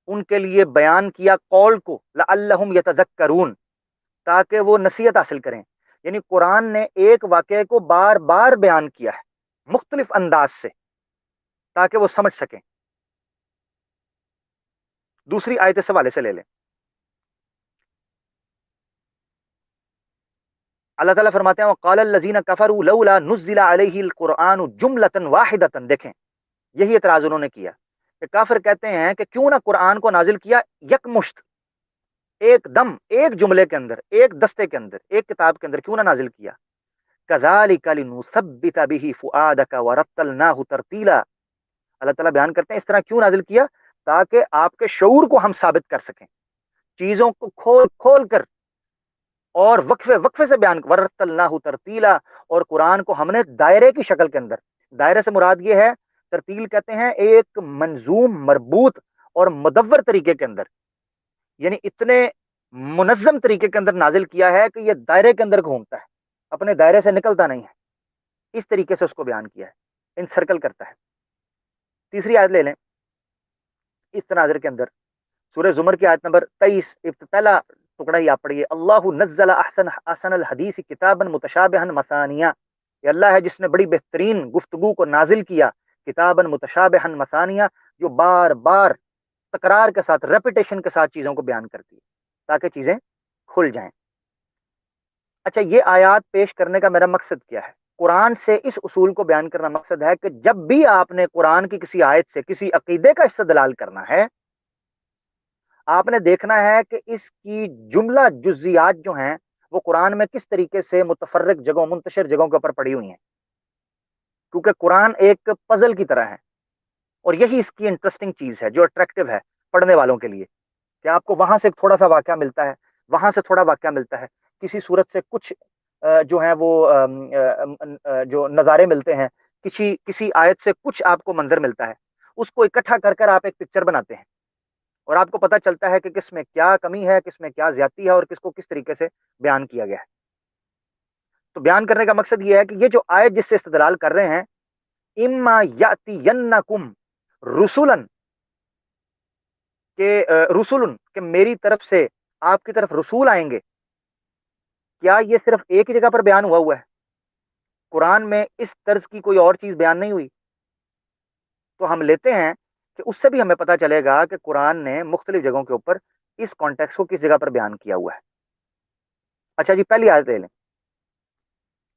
ان کے لیے بیان کیا قول کو لعلہم یتذکرون، تاکہ وہ نصیحت حاصل کریں. یعنی قرآن نے ایک واقعے کو بار بار بیان کیا ہے مختلف انداز سے تاکہ وہ سمجھ سکیں. دوسری آیت اس حوالے سے لے لیں. اللہ تعالیٰ فرماتے ہیں وقال الذین کفروا لولا نزل علیہ القرآن جملۃ واحدۃ. دیکھیں یہی اعتراض انہوں نے کیا کہ کافر کہتے ہیں کہ کیوں نہ قرآن کو نازل کیا یک مشت، ایک دم، ایک جملے کے اندر، ایک دستے کے اندر، ایک کتاب کے اندر کیوں نہ نازل کیا. کذالک لنثبت به فؤادک ورتلناہ ترتیلا. اللہ تعالیٰ بیان کرتے ہیں اس طرح کیوں نازل کیا تاکہ آپ کے شعور کو ہم ثابت کر سکیں، چیزوں کو کھول کھول کر اور وقفے وقفے سے بیان. ورتلناہ ترتیلا، اور قرآن کو ہم نے دائرے کی شکل کے اندر، دائرے سے مراد یہ ہے، ترتیل کہتے ہیں ایک منظوم، مربوط اور مدور طریقے کے اندر، یعنی اتنے منظم طریقے کے اندر نازل کیا ہے کہ یہ دائرے کے اندر گھومتا ہے، اپنے دائرے سے نکلتا نہیں ہے. اس طریقے سے اس کو بیان کیا ہے، انسرکل کرتا ہے. تیسری آیت لے لیں اس تناظر کے اندر، سورہ زمر کی آیت نمبر 23. پہلا ٹکڑا ہی آپ پڑھیے. اللہ نزل احسن الحدیث کتابا متشابہا مثانیہ. یہ اللہ ہے جس نے بڑی بہترین گفتگو کو نازل کیا کتابا متشابہا مثانیہ، جو بار بار تکرار کے ساتھ، ریپیٹیشن کے ساتھ چیزوں کو بیان کرتی ہے تاکہ چیزیں کھل جائیں. اچھا، یہ آیات پیش کرنے کا میرا مقصد کیا ہے؟ قرآن سے اس اصول کو بیان کرنا مقصد ہے کہ جب بھی آپ نے قرآن کی کسی آیت سے کسی عقیدے کا استدلال کرنا ہے، آپ نے دیکھنا ہے کہ اس کی جملہ جزیات جو ہیں وہ قرآن میں کس طریقے سے متفرق جگہوں، منتشر جگہوں کے اوپر پڑی ہوئی ہیں. کیونکہ قرآن ایک پزل کی طرح ہے اور یہی اس کی انٹرسٹنگ چیز ہے جو اٹریکٹیو ہے پڑھنے والوں کے لیے، کہ آپ کو وہاں سے تھوڑا سا واقعہ ملتا ہے، وہاں سے تھوڑا واقعہ ملتا ہے، کسی صورت سے کچھ جو ہیں وہ جو نظارے ملتے ہیں، کسی آیت سے کچھ آپ کو منظر ملتا ہے، اس کو اکٹھا کر کر آپ ایک پکچر بناتے ہیں اور آپ کو پتہ چلتا ہے کہ کس میں کیا کمی ہے، کس میں کیا زیادتی ہے اور کس کو کس طریقے سے بیان کیا گیا ہے. تو بیان کرنے کا مقصد یہ ہے کہ یہ جو آیت جس سے استدلال کر رہے ہیں اما یاتینکم رسولن کہ رسولن کہ میری طرف سے آپ کی طرف رسول آئیں گے. کیا یہ صرف ایک ہی جگہ پر بیان ہوا ہے؟ قرآن میں اس طرز کی کوئی اور چیز بیان نہیں ہوئی؟ تو ہم لیتے ہیں کہ اس سے بھی ہمیں پتہ چلے گا کہ قرآن نے مختلف جگہوں کے اوپر اس کانٹیکس کو کس جگہ پر بیان کیا ہوا ہے. اچھا جی، پہلی آیت لے لیں،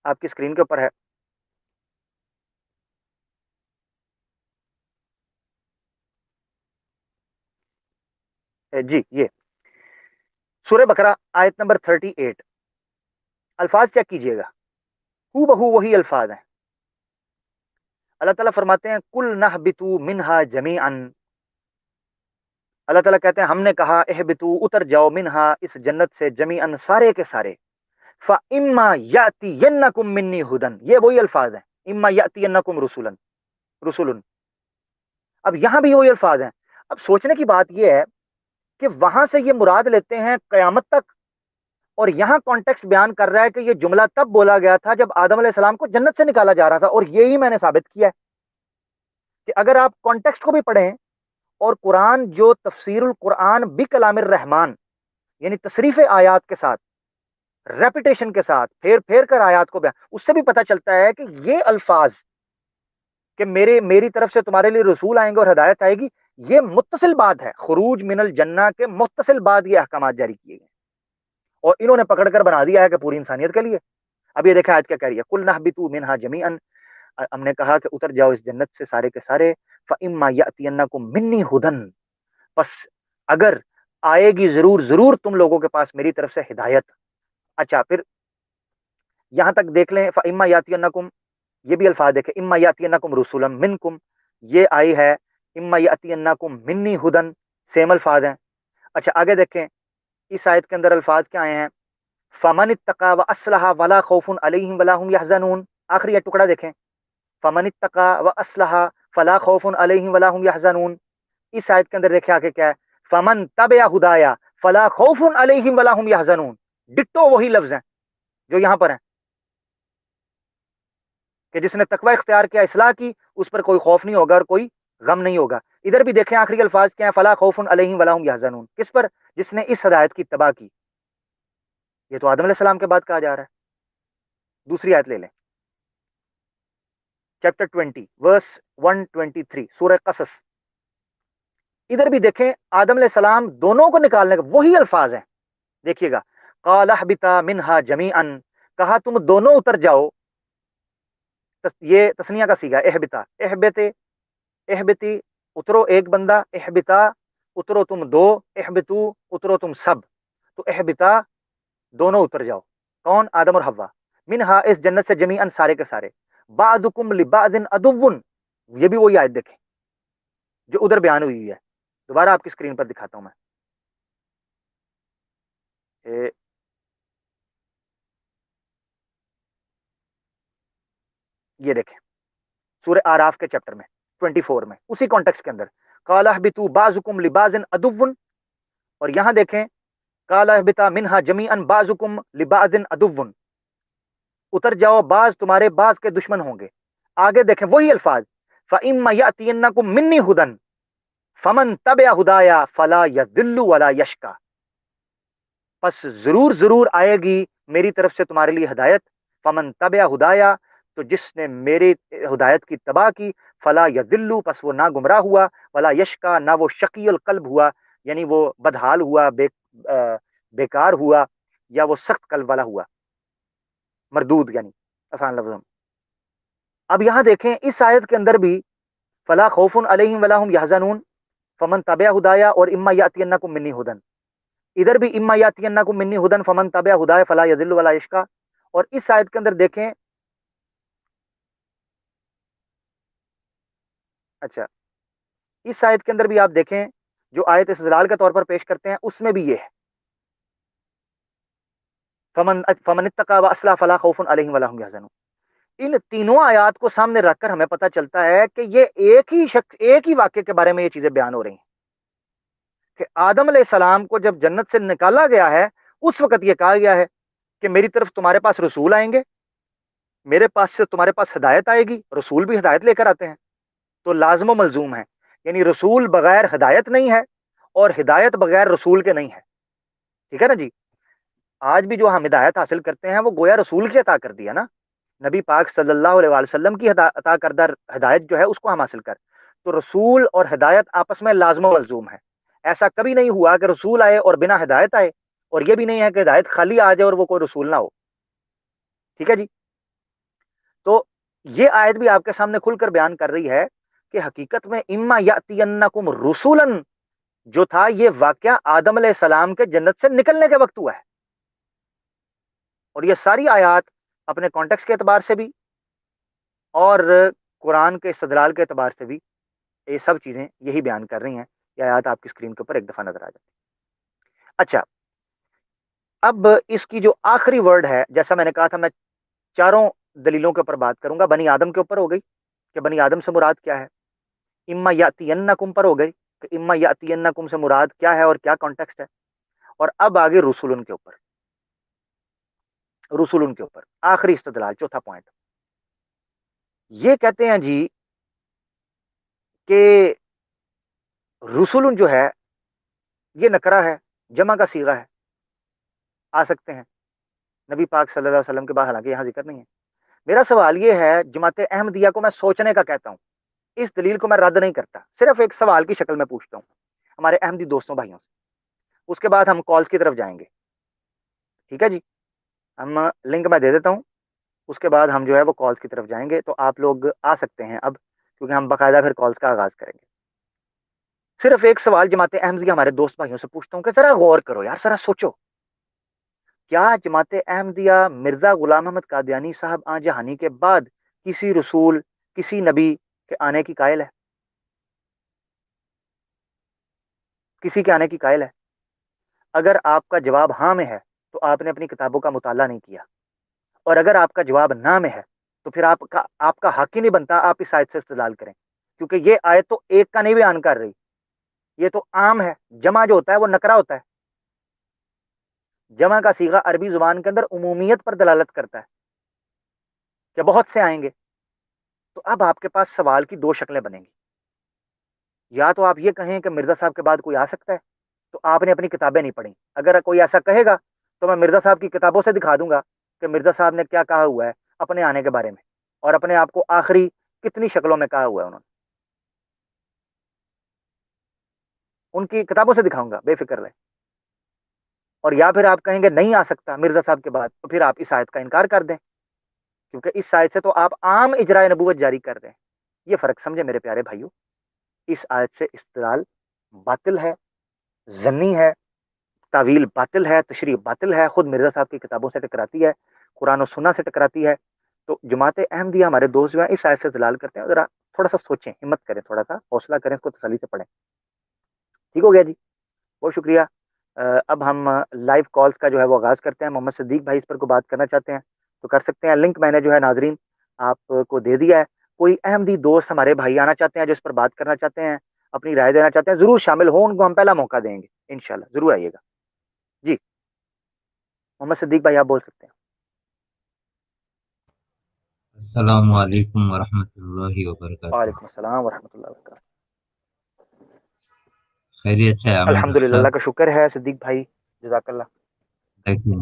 آپ کی اسکرین کے اوپر ہے. جی یہ سورہ بقرہ آیت نمبر 38. الفاظ چیک کیجئے گا، ہو بہو وہی الفاظ ہیں. اللہ تعالیٰ فرماتے ہیں کل نہبتو منہا جمیعا. اللہ تعالیٰ کہتے ہیں ہم نے کہا اہبتو اتر جاؤ منہا اس جنت سے جمیعا سارے کے سارے. فَإِمَّا يَأْتِيَنَّكُم مِّنِّي هُدًى، یہ وہی الفاظ ہیں، اما يَأْتِيَنَّكُم رسول. اب یہاں بھی وہی الفاظ ہیں. اب سوچنے کی بات یہ ہے کہ وہاں سے یہ مراد لیتے ہیں قیامت تک، اور یہاں کانٹیکسٹ بیان کر رہا ہے کہ یہ جملہ تب بولا گیا تھا جب آدم علیہ السلام کو جنت سے نکالا جا رہا تھا. اور یہی میں نے ثابت کیا ہے کہ اگر آپ کانٹیکسٹ کو بھی پڑھیں اور قرآن جو تفسیر القرآن بکلام الرحمن یعنی تصریف آیات کے ساتھ، ریپیٹیشن کے ساتھ، پھیر پھیر کر آیات کو بیان، اس سے بھی پتہ چلتا ہے کہ یہ الفاظ کہ میری طرف سے تمہارے لیے رسول آئیں گے اور ہدایت آئے گی، یہ متصل بات ہے. خروج من الجنہ کے متصل بعد یہ احکامات جاری کیے گئے اور انہوں نے پکڑ کر بنا دیا ہے کہ پوری انسانیت کے لیے. اب یہ دیکھیں آج کیا کہہ رہی ہے، کل نہبتو منہا جمیعا، ہم نے کہا کہ اتر جاؤ اس جنت سے سارے کے سارے. فَإِمَّا يَأْتِيَنَّكُم مِّنِّي هُدًى، پس اگر آئے گی ضرور تم لوگوں کے پاس میری طرف سے ہدایت. اچھا پھر یہاں تک دیکھ لیں، فَإِمَّا يَأْتِيَنَّكُم، یہ بھی الفاظ دیکھیں، اما یاتینکم رسولا منکم، یہ آئی ہے اما یاتینکم منی ہدن، سیم الفاظ ہیں. اچھا آگے دیکھیں اس آیت کے اندر الفاظ کیا آئے ہیں، فمن اتقى واصلح ولا خوف علیہم ولا هم يحزنون. آخری ٹکڑا دیکھیں، فمن اتقى واصلح فلا خوف علیہم ولا هم يحزنون. اس آیت کے اندر دیکھیں آگے کیا ہے، فمن تبع ہدایا فلا خوف علیہم ولا هم يحزنون. ڈٹو وہی لفظ ہیں جو یہاں پر ہیں کہ جس نے تقوی اختیار کیا، اصلاح کی، اس پر کوئی خوف نہیں ہوگا اور کوئی غم نہیں ہوگا. ادھر بھی دیکھیں آخری الفاظ کیا ہیں، فلا خوف علیہم ولا هم يحزنون. کس پر؟ جس نے اس ہدایت کی اتباع کی. یہ تو آدم علیہ السلام کے بعد کہا جا رہا ہے. دوسری آیت لے لیں، چیپٹر 20 ورس 123 سورہ قصص. ادھر بھی دیکھیں آدم علیہ السلام دونوں کو نکالنے کے وہی الفاظ ہیں. دیکھیے گا، قال اهبطا منها جميعا، کہا تم دونوں اتر جاؤ. یہ تسنیہ کا صیغہ اہبتا، اہبتی اترو ایک بندہ، اہبتا اترو تم دو، اہبتو اترو تم سب. تو اہبتا دونوں اتر جاؤ، کون؟ آدم اور حوا. منہا اس جنت سے جمیعا سارے کے سارے. بعضکم لبعض عدو، یہ بھی وہی آیت دیکھیں جو ادھر بیان ہوئی ہے. دوبارہ آپ کی اسکرین پر دکھاتا ہوں میں. یہ دیکھیں سورہ آراف کے چیپٹر میں 24 میں اسی کانٹیکسٹ کے اندر، قال اهبطوا بعضکم لبعض عدو. اور یہاں دیکھیں قال اهبطا منها جميعا بعضکم لبعض عدو، اتر جاؤ بعض تمہارے بعض کے دشمن ہوں گے. آگے دیکھیں وہی الفاظ، فَإِمَّا يَأْتِيَنَّكُم مِّنِّي هُدًى فَمَن تَبِعَ هُدَايَا فَلَا يَضِلُّ وَلَا يَشْقَىٰ. پس ضرور آئے گی میری طرف سے تمہارے لیے ہدایت. فمن تبع ہدایا، تو جس نے میری ہدایت کی اتباع کی، فلا یضل، پس وہ نہ گمراہ ہوا، ولا یشقا، نہ وہ شقی القلب ہوا، یعنی وہ بدحال ہوا، بیکار ہوا، یا وہ سخت قلب والا ہوا، مردود یعنی آسان لفظوں میں. اب یہاں دیکھیں اس آیت کے اندر بھی فلا خوف علیہم ولا هم يحزنون، فمن تبع ہدایا، اور اما یاتینکم منی ہدن. ادھر بھی اما یاتینکم منی ہدن فمن تبع ہدایا فلا یضل ولا یشقى. اور اس آیت کے اندر دیکھیں، اچھا اس آیت کے اندر بھی آپ دیکھیں جو آیت استدلال کے طور پر پیش کرتے ہیں، اس میں بھی یہ ہے فمن اتقى واصلح فلا خوف علیہم ولا هم يحزنون. ان تینوں آیات کو سامنے رکھ کر ہمیں پتہ چلتا ہے کہ یہ ایک ہی واقعے کے بارے میں یہ چیزیں بیان ہو رہی ہیں کہ آدم علیہ السلام کو جب جنت سے نکالا گیا ہے، اس وقت یہ کہا گیا ہے کہ میری طرف تمہارے پاس رسول آئیں گے میرے پاس سے تمہارے پاس ہدایت آئے گی، رسول بھی ہدایت لے کر آتے ہیں، تو لازم و ملزوم ہے، یعنی رسول بغیر ہدایت نہیں ہے اور ہدایت بغیر رسول کے نہیں ہے، ٹھیک ہے نا جی۔ آج بھی جو ہم ہدایت حاصل کرتے ہیں وہ گویا رسول کی عطا کر دیا نا، نبی پاک صلی اللہ علیہ وآلہ وسلم کی عطا کردہ ہدایت جو ہے اس کو ہم حاصل کر، تو رسول اور ہدایت آپس میں لازم و ملزوم ہے۔ ایسا کبھی نہیں ہوا کہ رسول آئے اور بنا ہدایت آئے، اور یہ بھی نہیں ہے کہ ہدایت خالی آ جائے اور وہ کوئی رسول نہ ہو، ٹھیک ہے جی۔ تو یہ آیت بھی آپ کے سامنے کھل کر بیان کر رہی ہے کہ حقیقت میں اما یاتینکم رسولن جو تھا یہ واقعہ آدم علیہ السلام کے جنت سے نکلنے کے وقت ہوا ہے، اور یہ ساری آیات اپنے کانٹیکس کے اعتبار سے بھی اور قرآن کے استدلال کے اعتبار سے بھی یہ سب چیزیں یہی بیان کر رہی ہیں۔ یہ آیات آپ کی اسکرین کے اوپر ایک دفعہ نظر آ جاتی ہے۔ اچھا، اب اس کی جو آخری ورڈ ہے، جیسا میں نے کہا تھا میں چاروں دلیلوں کے اوپر بات کروں گا، بنی آدم کے اوپر ہو گئی کہ بنی آدم سے مراد کیا ہے، اما یاتینکم پر ہو گئی کہ اما یاتینکم سے مراد کیا ہے اور کیا کانٹیکسٹ ہے، اور اب آگے رسولن کے اوپر، رسولن کے اوپر آخری استدلال، چوتھا پوائنٹ۔ یہ کہتے ہیں جی کہ رسولن جو ہے یہ نکرہ ہے، جمع کا صیغہ ہے، آ سکتے ہیں نبی پاک صلی اللہ علیہ وسلم کے بعد، حالانکہ یہاں ذکر نہیں ہے۔ میرا سوال یہ ہے، جماعت احمدیہ کو میں سوچنے کا کہتا ہوں، اس دلیل کو میں رد نہیں کرتا، صرف ایک سوال کی شکل میں پوچھتا ہوں ہمارے احمدی دوستوں بھائیوں سے، اس کے بعد ہم کالز کی طرف جائیں گے، ٹھیک ہے جی۔ ہم لنک میں دے دیتا ہوں، اس کے بعد ہم جو ہے وہ کالز کی طرف جائیں گے، تو آپ لوگ آ سکتے ہیں اب، کیونکہ ہم باقاعدہ پھر کالز کا آغاز کریں گے۔ صرف ایک سوال جماعت احمدیہ ہمارے دوست بھائیوں سے پوچھتا ہوں کہ ذرا غور کرو یار، ذرا سوچو، کیا جماعت احمدیہ مرزا غلام احمد قادیانی صاحب آن جہانی کے بعد کسی رسول، کسی نبی کے آنے کی قائل ہے؟ کسی کے آنے کی قائل ہے؟ اگر آپ کا جواب ہاں میں ہے تو آپ نے اپنی کتابوں کا مطالعہ نہیں کیا، اور اگر آپ کا جواب نہ میں ہے تو پھر آپ کا حق ہی نہیں بنتا آپ اس آیت سے استدلال کریں، کیونکہ یہ آیت تو ایک کا نہیں بیان کر رہی، یہ تو عام ہے۔ جمع جو ہوتا ہے وہ نکرہ ہوتا ہے، جمع کا صیغہ عربی زبان کے اندر عمومیت پر دلالت کرتا ہے کہ بہت سے آئیں گے۔ تو اب آپ کے پاس سوال کی دو شکلیں بنیں گی، یا تو آپ یہ کہیں کہ مرزا صاحب کے بعد کوئی آ سکتا ہے، تو آپ نے اپنی کتابیں نہیں پڑھی۔ اگر کوئی ایسا کہے گا تو میں مرزا صاحب کی کتابوں سے دکھا دوں گا کہ مرزا صاحب نے کیا کہا ہوا ہے اپنے آنے کے بارے میں، اور اپنے آپ کو آخری کتنی شکلوں میں کہا ہوا ہے انہوں نے، ان کی کتابوں سے دکھاؤں گا، بے فکر رہے۔ اور یا پھر آپ کہیں گے نہیں آ سکتا مرزا صاحب کے بعد، تو پھر آپ اس آیت کا انکار کر دیں، کیونکہ اس آیت سے تو آپ عام اجرائے نبوت جاری کر رہے ہیں۔ یہ فرق سمجھے میرے پیارے بھائیوں، اس آیت سے استدلال باطل ہے، ظنی ہے، تعویل باطل ہے، تشریح باطل ہے، خود مرزا صاحب کی کتابوں سے ٹکراتی ہے، قرآن و سنہ سے ٹکراتی ہے۔ تو جماعت احمدیہ ہمارے دوست جو ہیں اس آیت سے استدلال کرتے ہیں، ذرا تھوڑا سا سوچیں، ہمت کریں، تھوڑا سا حوصلہ کریں، اس کو تسلی سے پڑھیں، ٹھیک ہو گیا جی، بہت شکریہ۔ اب ہم لائیو کالز کا جو ہے وہ آغاز کرتے ہیں۔ محمد صدیق بھائی اس پر کو بات کرنا چاہتے ہیں تو کر سکتے ہیں، لنک میں نے جو ہے ناظرین آپ کو دے دیا ہے۔ کوئی احمدی دوست ہمارے بھائی آنا چاہتے ہیں جو اس پر بات کرنا چاہتے ہیں، اپنی رائے دینا چاہتے ہیں، ضرور شامل ہوں، ان کو ہم پہلا موقع دیں گے انشاءاللہ، ضرور آئیے گا جی۔ محمد صدیق بھائی آپ بول سکتے ہیں۔ السلام علیکم ورحمۃ اللہ وبرکاتہ۔ وعلیکم السلام ورحمۃ اللہ وبرکاتہ۔ خیریت ہے عامر الحمد بھائی للہ، صاحب؟ اللہ کا شکر ہے صدیق بھائی، جزاک اللہ۔ لیکن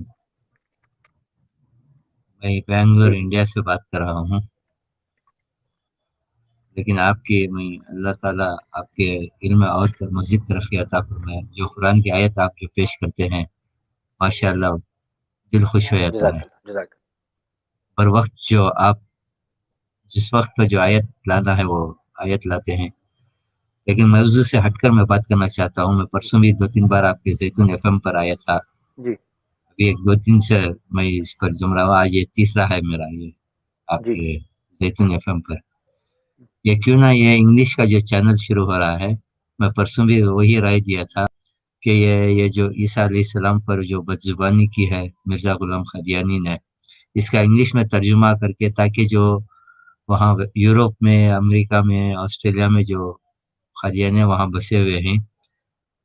میں بنگلور جی انڈیا سے بات کر رہا ہوں، لیکن آپ کے میں اللہ تعالیٰ آپ کے علم اور مزید ترقی عطا فرمائے۔ جو قرآن کی آیت آپ جو پیش کرتے ہیں ماشاء اللہ دل خوش ہو جاتا ہے۔ جزاک اللہ، جزاک اور وقت جو آپ جس وقت پہ جو آیت لانا ہے وہ آیت لاتے ہیں، لیکن موضوع سے ہٹ کر میں بات کرنا چاہتا ہوں۔ میں پرسوں بھی 2-3 بار آپ کے زیتون ایف ایم پر آیا تھا، جی ابھی 1-2 دن سے میں اس پر جم رہا ہوں، آج یہ تیسرا ہے میرا یہ آپ جی کے زیتون ایف ایم پر۔ یہ کیوں نہ یہ انگلش کا جو چینل شروع ہو رہا ہے، میں پرسوں بھی وہی رائے دیا تھا کہ یہ جو عیسیٰ علیہ السلام پر جو بدزبانی کی ہے مرزا غلام قادیانی نے، اس کا انگلش میں ترجمہ کر کے، تاکہ جو وہاں یوروپ میں، امریکہ میں، آسٹریلیا میں جو قادیانی وہاں بسے ہوئے ہیں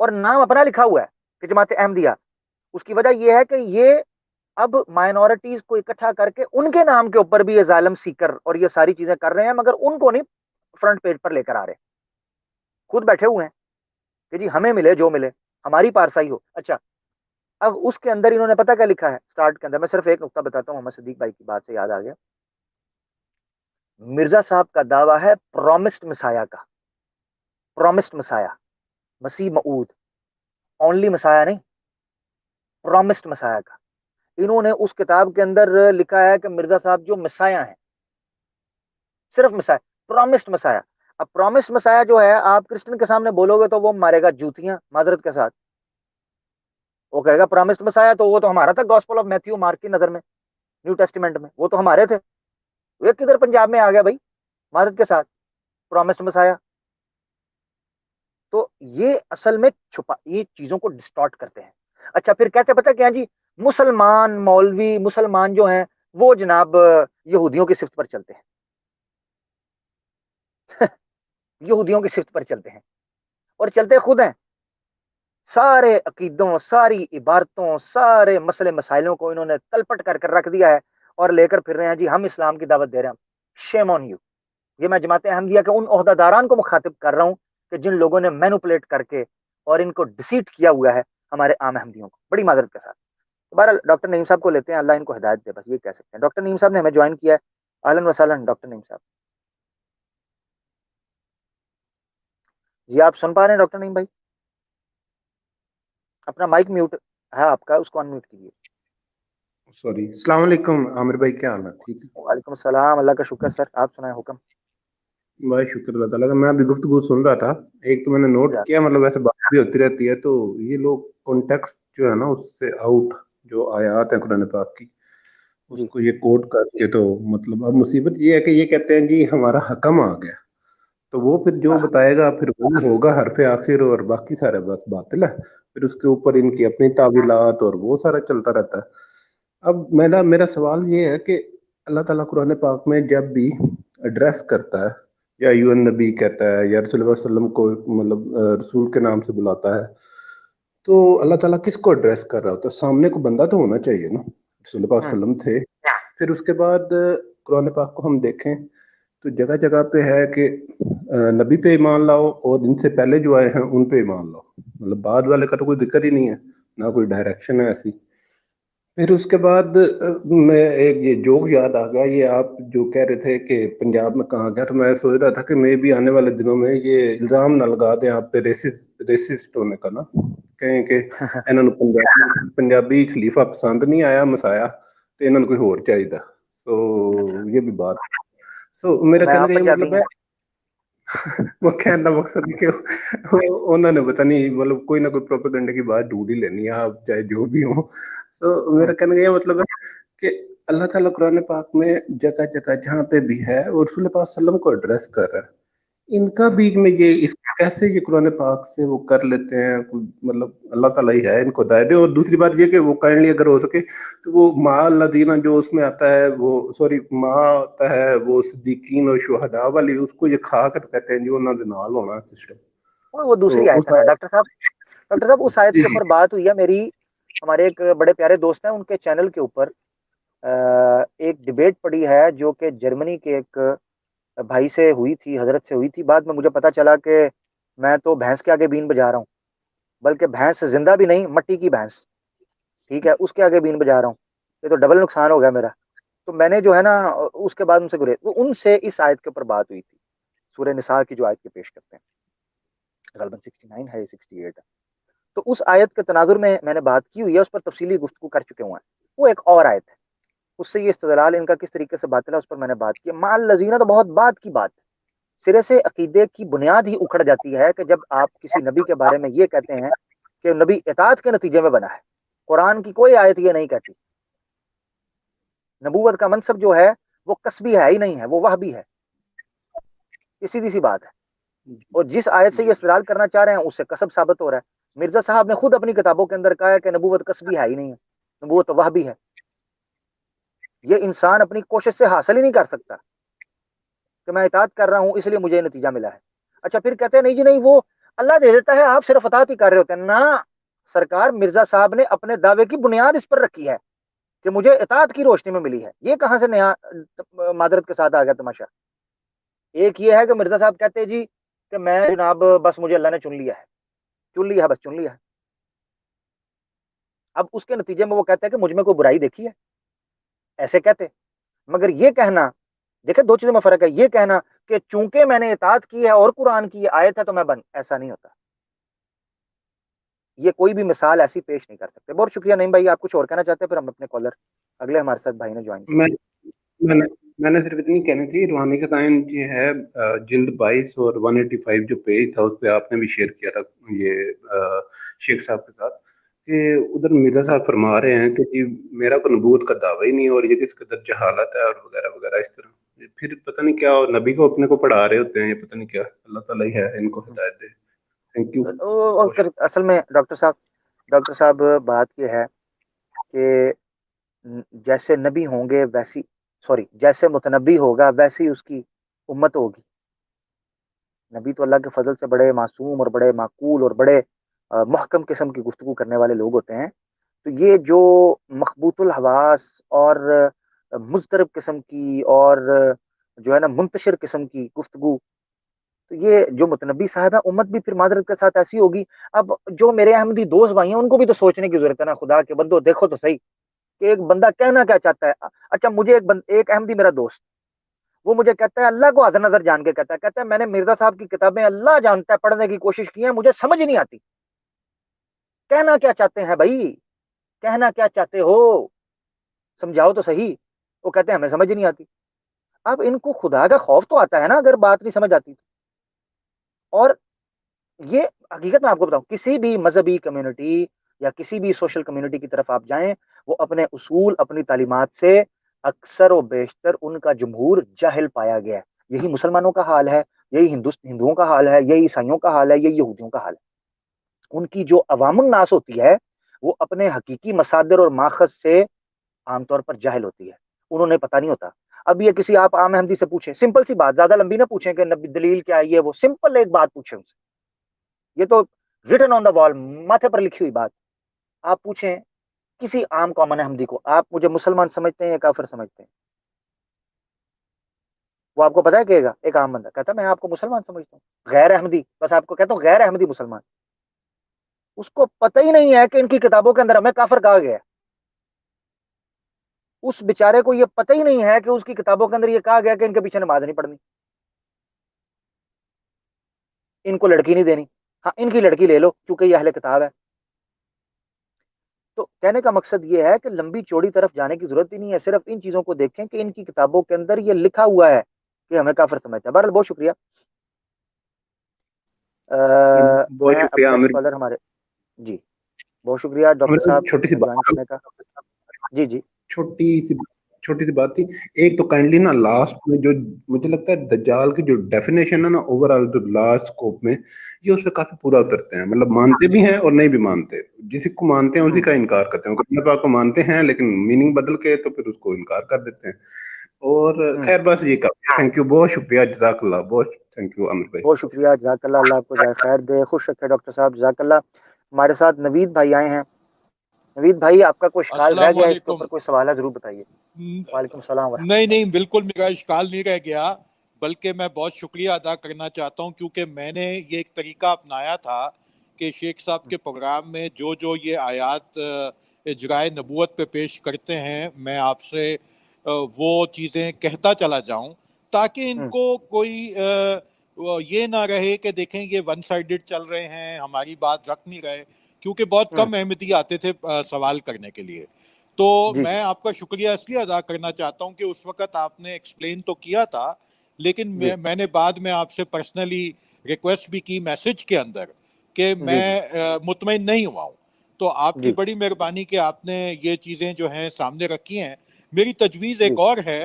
اور نام اپنا لکھا ہوا ہے کہ جماعت احمدیہ. اس کی وجہ یہ ہے کہ یہ اب مائنورٹیز کو اکٹھا کر کے ان کے نام کے اوپر بھی یہ ظالم سیکر اور یہ ساری چیزیں کر رہے ہیں, مگر ان کو نہیں فرنٹ پیج پر لے کر آ رہے, خود بیٹھے ہوئے ہیں کہ جی ہمیں ملے جو ملے, ہماری پارسائی ہو. اچھا, اب اس کے اندر انہوں نے پتا کیا لکھا ہے سٹارٹ کے اندر, میں صرف ایک نقطہ بتاتا ہوں, محمد صدیق بھائی کی بات سے یاد آ گیا. مرزا صاحب کا دعویٰ ہے پرومسڈ مسایا کا, پرومسڈ مسایا, مسیح موعود, اونلی مسایا نہیں, پرومسڈ مسایا کا. انہوں نے اس کتاب کے اندر لکھا ہے کہ مرزا صاحب جو مسایا ہیں, صرف مسایا, پرومسڈ مسایا. اب پرومسڈ مسایا جو ہے آپ کرسچن کے سامنے بولو گے تو وہ مارے گا جوتیاں معذرت کے ساتھ, وہ کہے گا پرومسڈ مسایا تو وہ تو ہمارا تھا گاسپل آف میتھیو مارک کی نظر میں, نیو ٹیسٹیمنٹ میں وہ تو ہمارے تھے, وہ کدھر پنجاب میں آ گیا بھائی معذرت کے ساتھ پرومسڈ مسایا. تو یہ اصل میں چھپا, یہ چیزوں کو ڈسٹارٹ کرتے ہیں. اچھا پھر کہتے پتہ کیا جی, مسلمان مولوی مسلمان جو ہیں وہ جناب یہودیوں کی صفت پر چلتے ہیں یہودیوں کی صفت پر چلتے ہیں, اور چلتے خود ہیں. سارے عقیدوں, ساری عبارتوں, سارے مسئلے مسائلوں کو انہوں نے تلپٹ کر کر رکھ دیا ہے اور لے کر پھر رہے ہیں جی ہم اسلام کی دعوت دے رہے ہیں. شیم آن یو. یہ میں جماعت احمدیہ کے ان عہدہ داران کو مخاطب کر رہا ہوں کہ جن لوگوں نے مینوپولیٹ کر کے اور ان کو ڈسیٹ کیا ہوا ہے ہمارے عام احمدیوں کو, بڑی معذرت کے ساتھ. بہرحال ڈاکٹر نعیم صاحب کو لیتے ہیں, اللہ ان کو ہدایت دے, بس یہ کہہ سکتے ہیں. ڈاکٹر نعیم صاحب نے ہمیں جوائن کیا ہے, اہلاً وسہلاً ڈاکٹر نعیم صاحب. جی آپ سن پا رہے ہیں ڈاکٹر نعیم بھائی؟ اپنا مائک میوٹ ہے آپ کا, اس کو ان میوٹ کیجیے. سوری. السلام علیکم عامر بھائی, کیا حال ہے؟ ٹھیک ہے. وعلیکم السلام, اللہ کا شکر سر, آپ سنائیں حکم. بھائی شکر اللہ تعالیٰ کا. میں ابھی گفتگو سن رہا تھا, ایک تو میں نے نوٹ کیا, مطلب ایسے بات بھی ہوتی رہتی ہے تو یہ لوگ کانٹیکسٹ جو ہے نا اس سے آؤٹ جو آیات ہیں قرآن پاک کی اس کو یہ کوٹ کر کے, تو مطلب اب مصیبت یہ ہے کہ یہ کہتے ہیں جی ہمارا حکم آ گیا, تو وہ پھر جو بتائے گا پھر وہ ہوگا حرف آخر, اور باقی سارے بس باطل ہے. پھر اس کے اوپر ان کی اپنی تعویلات اور وہ سارا چلتا رہتا ہے. اب میرا سوال یہ ہے کہ اللہ تعالیٰ قرآن پاک میں جب بھی ایڈریس کرتا ہے, یا ایو النبی کہتا ہے, یا رسول اللہ علیہ وسلم کو مطلب رسول کے نام سے بلاتا ہے, تو اللہ تعالیٰ کس کو ایڈریس کر رہا ہوتا ہے؟ سامنے کو بندہ تو ہونا چاہیے نا. رسول اللہ علیہ وسلم تھے. پھر اس کے بعد قرآن پاک کو ہم دیکھیں تو جگہ جگہ پہ ہے کہ نبی پہ ایمان لاؤ, اور ان سے پہلے جو آئے ہیں ان پہ ایمان لاؤ. مطلب بعد والے کا تو کوئی ذکر ہی نہیں ہے, نہ کوئی ڈائریکشن ہے ایسی. پھر اس کے بعد میں ایک یہ جوک یاد آ گیا, یہ آپ جو کہہ رہے تھے کہ پنجاب میں کہاں گیا, تو میں سوچ رہا تھا کہ میں بھی آنے والے دنوں میں یہ الزام نہ لگا دیں آپ پہ ریسسٹ ہونے کا, نا کہیں کہ انہوں نے پنجابی خلیفہ پسند نہیں آیا مسایا تو انہوں نے کوئی اور چاہیے تھا. سو یہ بھی بات. سو میرا کہنے کا یہ مطلب ہے, وہ کہنے کا مقصد ہے کہ انہوں نے پتہ نہیں مطلب کوئی نہ کوئی پروپیگنڈے کی بات ڈھونڈ ہی لینی ہے, آپ چاہے جو بھی ہوں. سو میرا کہنے کا یہ مطلب ہے کہ اللہ تعالیٰ قرآن پاک میں جگہ جگہ جہاں پہ بھی ہے اور رسول پاک صلی اللہ علیہ وسلم کو ایڈریس کر رہا ہے. ان کا بیچ میں یہ اس کیسے یہ قرآن پاک سے وہ کر لیتے ہیں, مطلب اللہ تعالیٰ ہی ہے ان کو ہدایت دے. اور دوسری بات یہ کہ وہ کائنڈلی اگر ہو سکے تو وہ ما الذین جو اس میں آتا ہے, وہ سوری ما آتا ہے وہ صدیقین اور شہداء والی, اس کو یہ کھا کر کہتے ہیں جو انہوں نے نال ہونا سسٹم. وہ دوسری آیت ہے نا ڈاکٹر صاحب اس آیت کے اوپر بات ہوئی ہے میری, ہمارے ایک بڑے پیارے دوست ہیں, ان کے چینل کے اوپر ایک ڈیبیٹ پڑی ہے جو کہ جرمنی کے ایک بھائی سے ہوئی تھی, حضرت سے ہوئی تھی. بعد میں مجھے پتا چلا کہ میں تو بھینس کے آگے بین بجا رہا ہوں, بلکہ بھینس زندہ بھی نہیں, مٹی کی بھینس, ٹھیک ہے, اس کے آگے بین بجا رہا ہوں. یہ تو ڈبل نقصان ہو گیا میرا. تو میں نے جو ہے نا اس کے بعد ان سے گریز, تو ان سے اس آیت کے اوپر بات ہوئی تھی, سورہ نساء کی جو آیت کے پیش کرتے ہیں, غالباً 69 ہے 68 ہے. تو اس آیت کے تناظر میں نے بات کی ہوئی ہے, اس پر تفصیلی گفتگو کر چکے ہوئے ہیں. وہ ایک اور آیت ہے, اس سے یہ استدلال ان کا کس طریقے سے باطل ہے اس پر میں نے بات کی. مع الذین تو بہت بات کی بات ہے, سرے سے عقیدے کی بنیاد ہی اکھڑ جاتی ہے کہ جب آپ کسی نبی کے بارے میں یہ کہتے ہیں کہ نبی اطاعت کے نتیجے میں بنا ہے. قرآن کی کوئی آیت یہ نہیں کہتی. نبوت کا منصب جو ہے وہ کسبی ہے ہی نہیں ہے, وہ وحبی ہے. یہ سیدھی سی بات ہے. اور جس آیت سے یہ استدلال کرنا چاہ رہے ہیں اس سے کسب ثابت ہو رہا ہے. مرزا صاحب نے خود اپنی کتابوں کے اندر کہا ہے کہ نبوت کسبی ہے ہی نہیں ہے, نبوت وحبی ہے. یہ انسان اپنی کوشش سے حاصل ہی نہیں کر سکتا کہ میں اطاعت کر رہا ہوں اس لیے مجھے نتیجہ ملا ہے. اچھا پھر کہتے ہیں نہیں جی نہیں, وہ اللہ دے دیتا ہے, آپ صرف اطاعت ہی کر رہے ہوتے ہیں نا. سرکار مرزا صاحب نے اپنے دعوے کی بنیاد اس پر رکھی ہے کہ مجھے اطاعت کی روشنی میں ملی ہے. یہ کہاں سے نیا معذرت کے ساتھ آ گیا تماشا؟ ایک یہ ہے کہ مرزا صاحب کہتے ہیں جی کہ میں جناب بس مجھے اللہ نے چن لیا ہے, بس چن لیا ہے. اب اس کے نتیجے میں وہ کہتے ہیں کہ مجھ میں کوئی برائی دیکھی ہے, ایسے کہتے. مگر یہ کہنا, دیکھیں دو چیزوں میں فرق ہے, یہ کہنا کہ چونکہ میں نے اطاعت کی ہے اور قرآن کی آیت ہے تو میں ایسا نہیں ہوتا. یہ کوئی بھی مثال ایسی پیش نہیں کر سکتے. بہت شکریہ نعیم بھائی, آپ کچھ اور کہنا چاہتے ہیں پھر ہم اپنے کالر اگلے ہمارے ساتھ بھائی نے جوائن کیا. میں نے صرف اتنی کہنی تھی, روحانی خزائن یہ ہے جلد 22 اور 185 جو پیج تھا اس پہ آپ نے بھی شیئر کیا تھا یہ شیخ صاحب کے ساتھ, کہ ادھر مرزا صاحب فرما رہے ہیں کہ جی میرا کوئی نبوت کا دعویٰ ہی نہیں اور یہ کس قدر جہالت ہے اور وغیرہ وغیرہ اس طرح. پھر پتہ نہیں کیا نبی کو اپنے کو پڑھا رہے ہوتے ہیں, یہ پتہ نہیں کیا. اللہ تعالیٰ ہی ہے ان کو ہدایت دے. Thank you. اصل میں ڈاکٹر صاحب بات یہ ہے کہ جیسے نبی ہوں گے ویسی جیسے متنبی ہوگا ویسی اس کی امت ہوگی. نبی تو اللہ کے فضل سے بڑے معصوم اور بڑے معقول اور بڑے محکم قسم کی گفتگو کرنے والے لوگ ہوتے ہیں. تو یہ جو مخبوط الحواس اور مضطرب قسم کی اور جو ہے نا منتشر قسم کی گفتگو, تو یہ جو متنبی صاحب ہے امت بھی پھر معذرت کے ساتھ ایسی ہوگی. اب جو میرے احمدی دوست بھائی ہیں ان کو بھی تو سوچنے کی ضرورت ہے نا, خدا کے بندو دیکھو تو صحیح کہ ایک بندہ کہنا کیا چاہتا ہے. اچھا مجھے ایک احمدی میرا دوست, وہ مجھے کہتا ہے اللہ کو حاضر نظر جان کے کہتا ہے میں نے مرزا صاحب کی کتابیں اللہ جانتا ہے پڑھنے کی کوشش کی ہے, مجھے سمجھ نہیں آتی. کہنا کیا چاہتے ہیں بھائی, کہنا کیا چاہتے ہو, سمجھاؤ تو صحیح. وہ کہتے ہیں ہمیں سمجھ نہیں آتی. اب ان کو خدا کا خوف تو آتا ہے نا اگر بات نہیں سمجھ آتی. اور یہ حقیقت میں آپ کو بتاؤں, کسی بھی مذہبی کمیونٹی یا کسی بھی سوشل کمیونٹی کی طرف آپ جائیں, وہ اپنے اصول اپنی تعلیمات سے اکثر و بیشتر ان کا جمہور جاہل پایا گیا ہے. یہی مسلمانوں کا حال ہے, یہی ہندوؤں کا حال ہے, یہی عیسائیوں کا حال ہے, یہی یہودیوں کا حال ہے. ان کی جو عوام الناس ہوتی ہے وہ اپنے حقیقی مصادر اور ماخذ سے عام طور پر جاہل ہوتی ہے, انہوں نے پتہ نہیں ہوتا. اب یہ کسی آپ عام احمدی سے پوچھیں, سمپل سی بات, زیادہ لمبی نہ پوچھیں کہ نبی دلیل کیا ہے, یہ وہ سمپل ایک بات پوچھیں ان سے, یہ تو ریٹن آن دا وال, ماتھے پر لکھی ہوئی بات. آپ پوچھیں کسی عام کامن احمدی کو, آپ مجھے مسلمان سمجھتے ہیں یا کافر سمجھتے ہیں؟ وہ آپ کو پتا ہے کہے گا, ایک عام بندہ کہتا ہے میں آپ کو مسلمان سمجھتا ہوں. غیر احمدی, بس آپ کو کہتا ہوں غیر احمدی مسلمان, اس کو پتہ ہی نہیں ہے کہ ان کی کتابوں کے اندر ہمیں کافر کہا گیا ہے. اس بیچارے کو یہ پتہ ہی نہیں ہے کہ اس کی کتابوں کے اندر یہ کہا گیا کہ ان کے پیچھے نماز نہیں پڑھنی, ان کو لڑکی نہیں دینی. ہاں ان کی لڑکی لے لو کیونکہ یہ اہل کتاب ہے. تو کہنے کا مقصد یہ ہے کہ لمبی چوڑی طرف جانے کی ضرورت ہی نہیں ہے, صرف ان چیزوں کو دیکھیں کہ ان کی کتابوں کے اندر یہ لکھا ہوا ہے کہ ہمیں کافر سمجھتا ہے. بہرحال بہت شکریہ. بہت میں اب شکریہ نیکسٹ عامر. کالر ہمارے, جی بہت شکریہ ڈاکٹر صاحب چھوٹی سی جوائن کرنے کا. جی چھوٹی سی بات تھی. ایک تو کائنڈلی نا لاسٹ میں جو مجھے لگتا ہے دجال کی جو ڈیفینیشن ہے نا اوور آل جو لاسٹ اسکوپ میں, یہ اس پہ کافی پورا اترتے ہیں. مطلب مانتے بھی ہیں اور نہیں بھی مانتے. جس کو مانتے ہیں اسی کا انکار کرتے ہیں. قرآن پاک کو مانتے ہیں لیکن میننگ بدل کے تو پھر اس کو انکار کر دیتے ہیں. اور خیر بس یہ کافی. تھینک یو, بہت شکریہ, جزاک اللہ, بہت تھینک یو عامر بھائی. بہت شکریہ, جزاک اللہ, اللہ آپ کو جزائے خیر دے, خوش رکھے ڈاکٹر صاحب, جزاک اللہ. ہمارے ساتھ نوید بھائی آئے ہیں. نوید بھائی آپ کا کوئی اشکال رہ السلام گیا, اس کے علیکم. اوپر کوئی سوال ہے ضرور بتائیے. وعلیکم السلام ورحمۃ نہیں اللہ. نہیں, بالکل میرا اشکال نہیں رہ گیا, بلکہ میں بہت شکریہ ادا کرنا چاہتا ہوں کیونکہ میں نے یہ ایک طریقہ اپنایا تھا کہ شیخ صاحب کے پروگرام میں جو یہ آیات اجرائے نبوت پہ پیش کرتے ہیں میں آپ سے وہ چیزیں کہتا چلا جاؤں تاکہ ان کو کوئی یہ نہ رہے کہ دیکھیں یہ ون سائیڈڈ چل رہے ہیں, ہماری بات رکھ نہیں رہے, کیونکہ بہت کم احمدی آتے تھے سوال کرنے کے لیے. تو جی میں آپ کا شکریہ اس لیے ادا کرنا چاہتا ہوں کہ اس وقت آپ نے ایکسپلین تو کیا تھا, لیکن جی میں نے بعد میں آپ سے پرسنلی ریکویسٹ بھی کی میسج کے اندر کہ جی میں مطمئن نہیں ہوا ہوں. تو آپ کی جی بڑی مہربانی کہ آپ نے یہ چیزیں جو ہیں سامنے رکھی ہیں. میری تجویز جی ایک اور ہے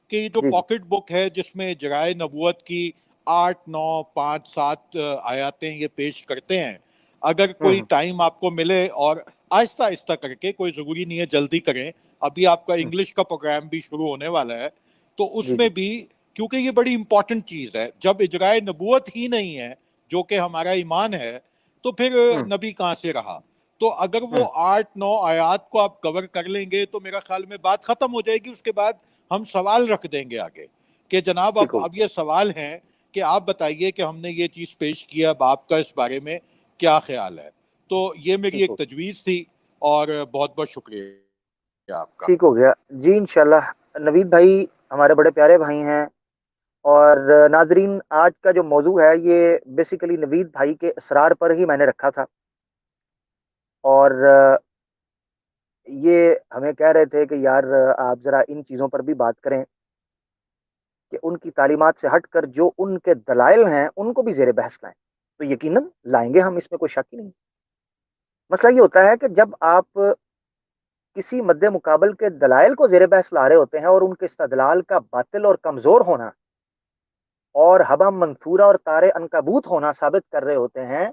کہ یہ جو جی پاکٹ بک ہے جس میں اجرائے نبوت کی 8 9 5 7 آیاتیں یہ پیش کرتے ہیں, اگر کوئی ٹائم آپ کو ملے اور آہستہ آہستہ کر کے, کوئی ضروری نہیں ہے جلدی کریں, ابھی آپ کا انگلش کا پروگرام بھی شروع ہونے والا ہے, تو اس جی میں جی بھی کیونکہ یہ بڑی امپورٹنٹ چیز ہے, جب اجرائے نبوت ہی نہیں ہے جو کہ ہمارا ایمان ہے، تو پھر نبی کہاں سے رہا؟ تو اگر وہ 8-9 آیات کو آپ کور کر لیں گے تو میرا خیال میں بات ختم ہو جائے گی. اس کے بعد ہم سوال رکھ دیں گے آگے کہ جناب اب یہ سوال ہیں کہ آپ بتائیے کہ ہم نے یہ چیز پیش کیا، آپ کا اس بارے میں کیا خیال ہے. تو یہ میری ایک تجویز تھی اور بہت بہت شکریہ آپ کا. ٹھیک ہو گیا جی. انشاءاللہ نوید بھائی ہمارے بڑے پیارے بھائی ہیں. اور ناظرین، آج کا جو موضوع ہے یہ بیسیکلی نوید بھائی کے اسرار پر ہی میں نے رکھا تھا. اور یہ ہمیں کہہ رہے تھے کہ یار آپ ذرا ان چیزوں پر بھی بات کریں کہ ان کی تعلیمات سے ہٹ کر جو ان کے دلائل ہیں ان کو بھی زیر بحث لائیں. تو یقیناً لائیں گے ہم، اس میں کوئی شک ہی نہیں. مسئلہ یہ ہوتا ہے کہ جب آپ کسی مد مقابل کے دلائل کو زیر بحث لا رہے ہوتے ہیں اور ان کے استدلال کا باطل اور کمزور ہونا اور حبا منصورہ اور تار عنکبوت ہونا ثابت کر رہے ہوتے ہیں،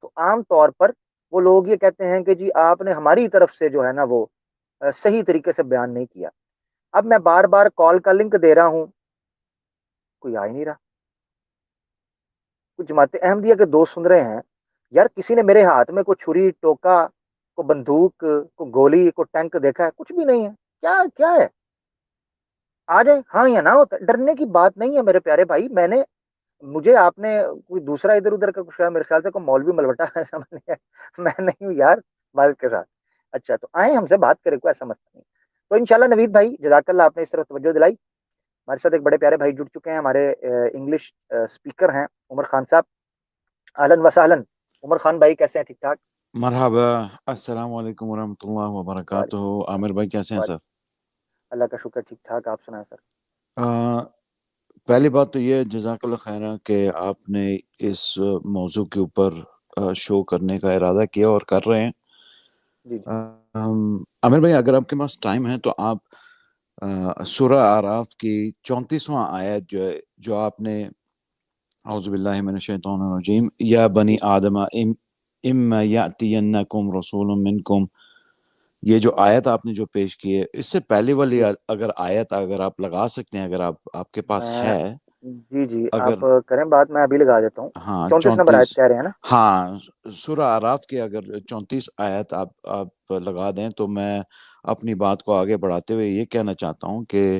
تو عام طور پر وہ لوگ یہ کہتے ہیں کہ جی آپ نے ہماری طرف سے جو ہے نا وہ صحیح طریقے سے بیان نہیں کیا. اب میں بار بار کال کا لنک دے رہا ہوں، کوئی آ ہی نہیں رہا. کچھ جماعت احمدیہ کے دوست سن رہے ہیں، یار کسی نے میرے ہاتھ میں کوئی چھری، ٹوکا، کو بندوق، کو گولی، کو ٹینک دیکھا ہے؟ کچھ بھی نہیں ہے. کیا کیا ہے؟ آ جائیں، ہاں یا نہ ہوتا. ڈرنے کی بات نہیں ہے میرے پیارے بھائی. مجھے آپ نے کوئی دوسرا ادھر ادھر کا کچھ کہا، میرے خیال سے کوئی مولوی ملوٹا ایسا میں نہیں ہوں یار بات کے ساتھ. اچھا تو آئیں ہم سے بات کریں، کوئی ایسا مسئلہ نہیں. تو انشاءاللہ نوید بھائی جزاک اللہ، آپ نے اس طرف توجہ دلائی. ہمارے ساتھ ایک بڑے پیارے بھائی جڑ چکے ہیں، ہمارے انگلش اسپیکر ہیں، عمر خان صاحب. اہلن وسہلن. عمر خان بھائی کیسے ہیں؟ ٹھیک ٹھاک؟ مرحبا، السلام علیکم ورحمۃ اللہ وبرکاتہ. عامر بھائی کیسے ہیں سر؟ اللہ کا شکر ٹھیک ٹھاک. آپ سنائیں سر. پہلی بات تو یہ جزاک اللہ خیرہ کہ آپ نے اس موضوع کے اوپر شو کرنے کا ارادہ کیا اور کر رہے ہیں. عامر بھائی اگر آپ کے پاس ٹائم ہے تو آپ سورہ اعراف کی 34واں آیت جو آپ نے اعوذ باللہ من الشیطان الرجیم یا بنی آدم اما یاتینکم رسول منکم، یہ جو آیت آپ نے جو پیش کی ہے، اس سے پہلے والی اگر آیت اگر آپ لگا سکتے ہیں، اگر آپ کے پاس ہے. جی اگر آپ کریں بات، میں ابھی لگا دیتا ہوں. ہاں 34 نمبر آیت کہہ رہے ہیں نا؟ ہاں سورہ اعراف کی اگر 34 آیت آپ لگا دیں تو میں اپنی بات کو آگے بڑھاتے ہوئے یہ کہنا چاہتا ہوں کہ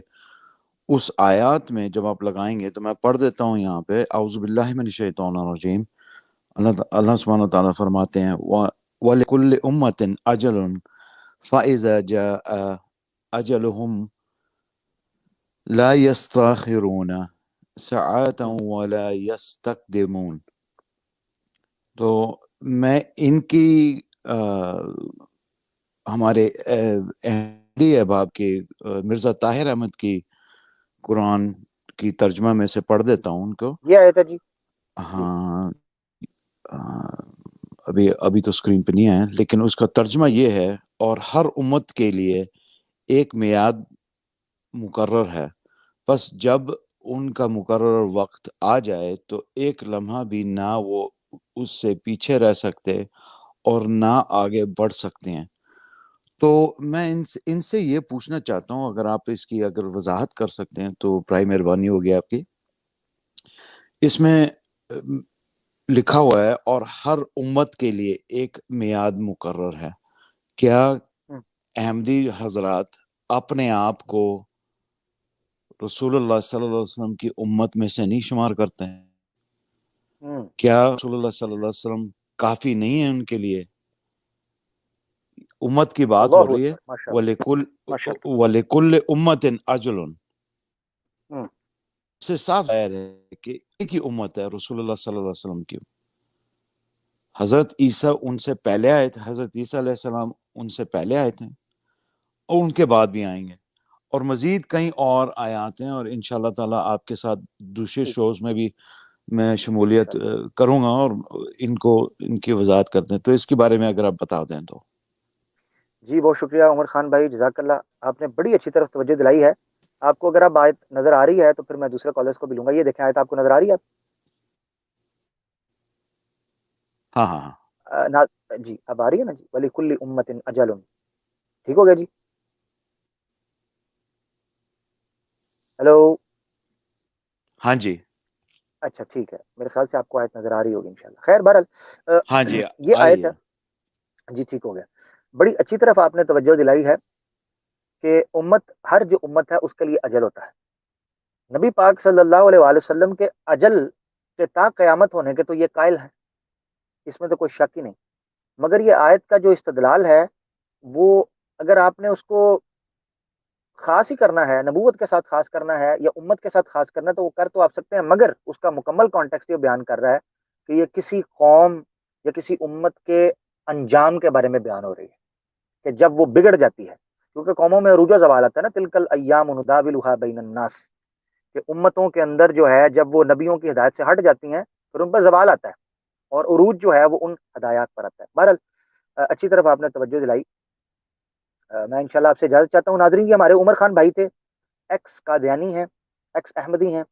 اس آیات میں جب آپ لگائیں گے تو میں پڑھ دیتا ہوں یہاں پہ. اعوذ باللہ من الشیطان الرجیم. اللہ سبحانہ وتعالیٰ فرماتے ہیں وَلِكُلِّ أُمَّةٍ أَجَلٌ فَإِذَا جَاءَ أَجَلُهُمْ لَا يَسْتَأْخِرُونَ سَاعَةً وَلَا يَسْتَقْدِمُونَ. تو میں ان کی ہمارے احمدی احباب کے مرزا طاہر احمد کی قرآن کی ترجمہ میں سے پڑھ دیتا ہوں ان کو. یہ آیت ہے جی. ہاں ابھی تو اسکرین پہ نہیں ہے، لیکن اس کا ترجمہ یہ ہے: اور ہر امت کے لیے ایک میعاد مقرر ہے، بس جب ان کا مقرر وقت آ جائے تو ایک لمحہ بھی نہ وہ اس سے پیچھے رہ سکتے اور نہ آگے بڑھ سکتے ہیں. تو میں ان سے یہ پوچھنا چاہتا ہوں، اگر آپ اس کی اگر وضاحت کر سکتے ہیں تو برائے مہربانی ہوگی آپ کی. اس میں لکھا ہوا ہے اور ہر امت کے لیے ایک میعاد مقرر ہے. کیا احمدی حضرات اپنے آپ کو رسول اللہ صلی اللہ علیہ وسلم کی امت میں سے نہیں شمار کرتے ہیں؟ کیا رسول اللہ صلی اللہ علیہ وسلم کافی نہیں ہے ان کے لیے؟ امت کی بات ہو رہی ہے. وَلِكُلِّ أُمَّةٍ أَجَلٌ سے صاف ظاہر ہے کہ ایک ہی امت ہے رسول اللہ صلی اللہ علیہ وسلم کی. حضرت عیسیٰ ان سے پہلے آئے تھے، حضرت عیسیٰ علیہ السلام ان سے پہلے آئے تھے اور ان کے بعد بھی آئیں گے، اور مزید کئی اور آیات ہیں، اور انشاءاللہ تعالیٰ آپ کے ساتھ دوسرے شوز میں بھی میں شمولیت کروں گا اور ان کی وضاحت کرتے ہیں. تو اس کے بارے میں اگر آپ بتا دیں تو. جی بہت شکریہ عمر خان بھائی، جزاک اللہ. آپ نے بڑی اچھی طرف توجہ دلائی ہے. آپ کو اگر اب آیت نظر آ رہی ہے تو پھر میں دوسرے کالرز کو بھی لوں گا. یہ دیکھیں آیت آپ کو نظر آ رہی ہے؟ ہاں ہاں ہاں جی اب آ رہی ہے نا جی. وَلِكُلِّ أُمَّةٍ أَجَلٌ. ٹھیک ہو گیا جی؟ ہیلو. ہاں جی اچھا ٹھیک ہے، میرے خیال سے آپ کو آیت نظر آ رہی ہوگی انشاءاللہ. خیر بہرحال ہاں جی، یہ آ رہی آیت ہے. ہے. جی ٹھیک ہو گیا. بڑی اچھی طرف آپ نے توجہ دلائی ہے کہ ہر جو امت ہے اس کے لیے اجل ہوتا ہے. نبی پاک صلی اللہ علیہ وآلہ وسلم کے اجل کے تا قیامت ہونے کے تو یہ قائل ہیں، اس میں تو کوئی شک ہی نہیں. مگر یہ آیت کا جو استدلال ہے وہ اگر آپ نے اس کو خاص ہی کرنا ہے، نبوت کے ساتھ خاص کرنا ہے یا امت کے ساتھ خاص کرنا ہے، تو وہ کر تو آپ سکتے ہیں، مگر اس کا مکمل کانٹیکسٹ یہ بیان کر رہا ہے کہ یہ کسی قوم یا کسی امت کے انجام کے بارے میں بیان ہو رہی ہے کہ جب وہ بگڑ جاتی ہے. کیونکہ قوموں میں عروج و زوال آتا ہے نا، تلکل ایام نداولها بین الناس، کہ امتوں کے اندر جو ہے جب وہ نبیوں کی ہدایت سے ہٹ جاتی ہیں پھر ان پر زوال آتا ہے، اور عروج جو ہے وہ ان ہدایات پر آتا ہے. بہرحال اچھی طرف آپ نے توجہ دلائی. میں انشاءاللہ آپ سے اجازت چاہتا ہوں. ناظرین یہ ہمارے عمر خان بھائی تھے، ایکس قادیانی ہیں، ایکس احمدی ہیں،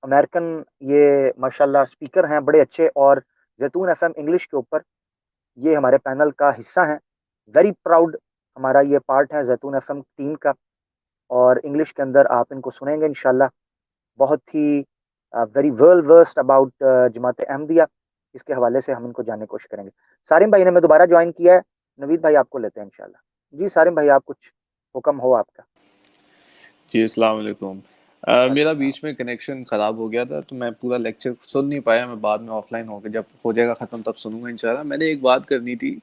امریکن، یہ ماشاءاللہ اسپیکر ہیں بڑے اچھے، اور زیتون ایف ایم انگلش کے اوپر یہ ہمارے پینل کا حصہ ہیں. ویری پراؤڈ ہمارا یہ پارٹ ہے زیتون ایف ایم ٹیم کا، اور انگلش کے اندر آپ ان کو سنیں گے انشاءاللہ. بہت he very well versed about جماعت احمدیہ، اس کے حوالے سے ہم ان کو جاننے کی کوشش کریں گے. سارم بھائی نے میں دوبارہ جوائن کیا ہے، نوید بھائی آپ کو لیتے ہیں انشاءاللہ. جی سارم بھائی آپ کچھ حکم ہو آپ کا. جی السلام علیکم. وعلیکم میرا السلام. بیچ میں کنیکشن خراب ہو گیا تھا تو میں پورا لیکچر سن نہیں پایا. میں بعد میں آف لائن ہو کے جب ہو جائے گا ختم تب سنوں گا انشاءاللہ. میں نے ایک بات کرنی تھی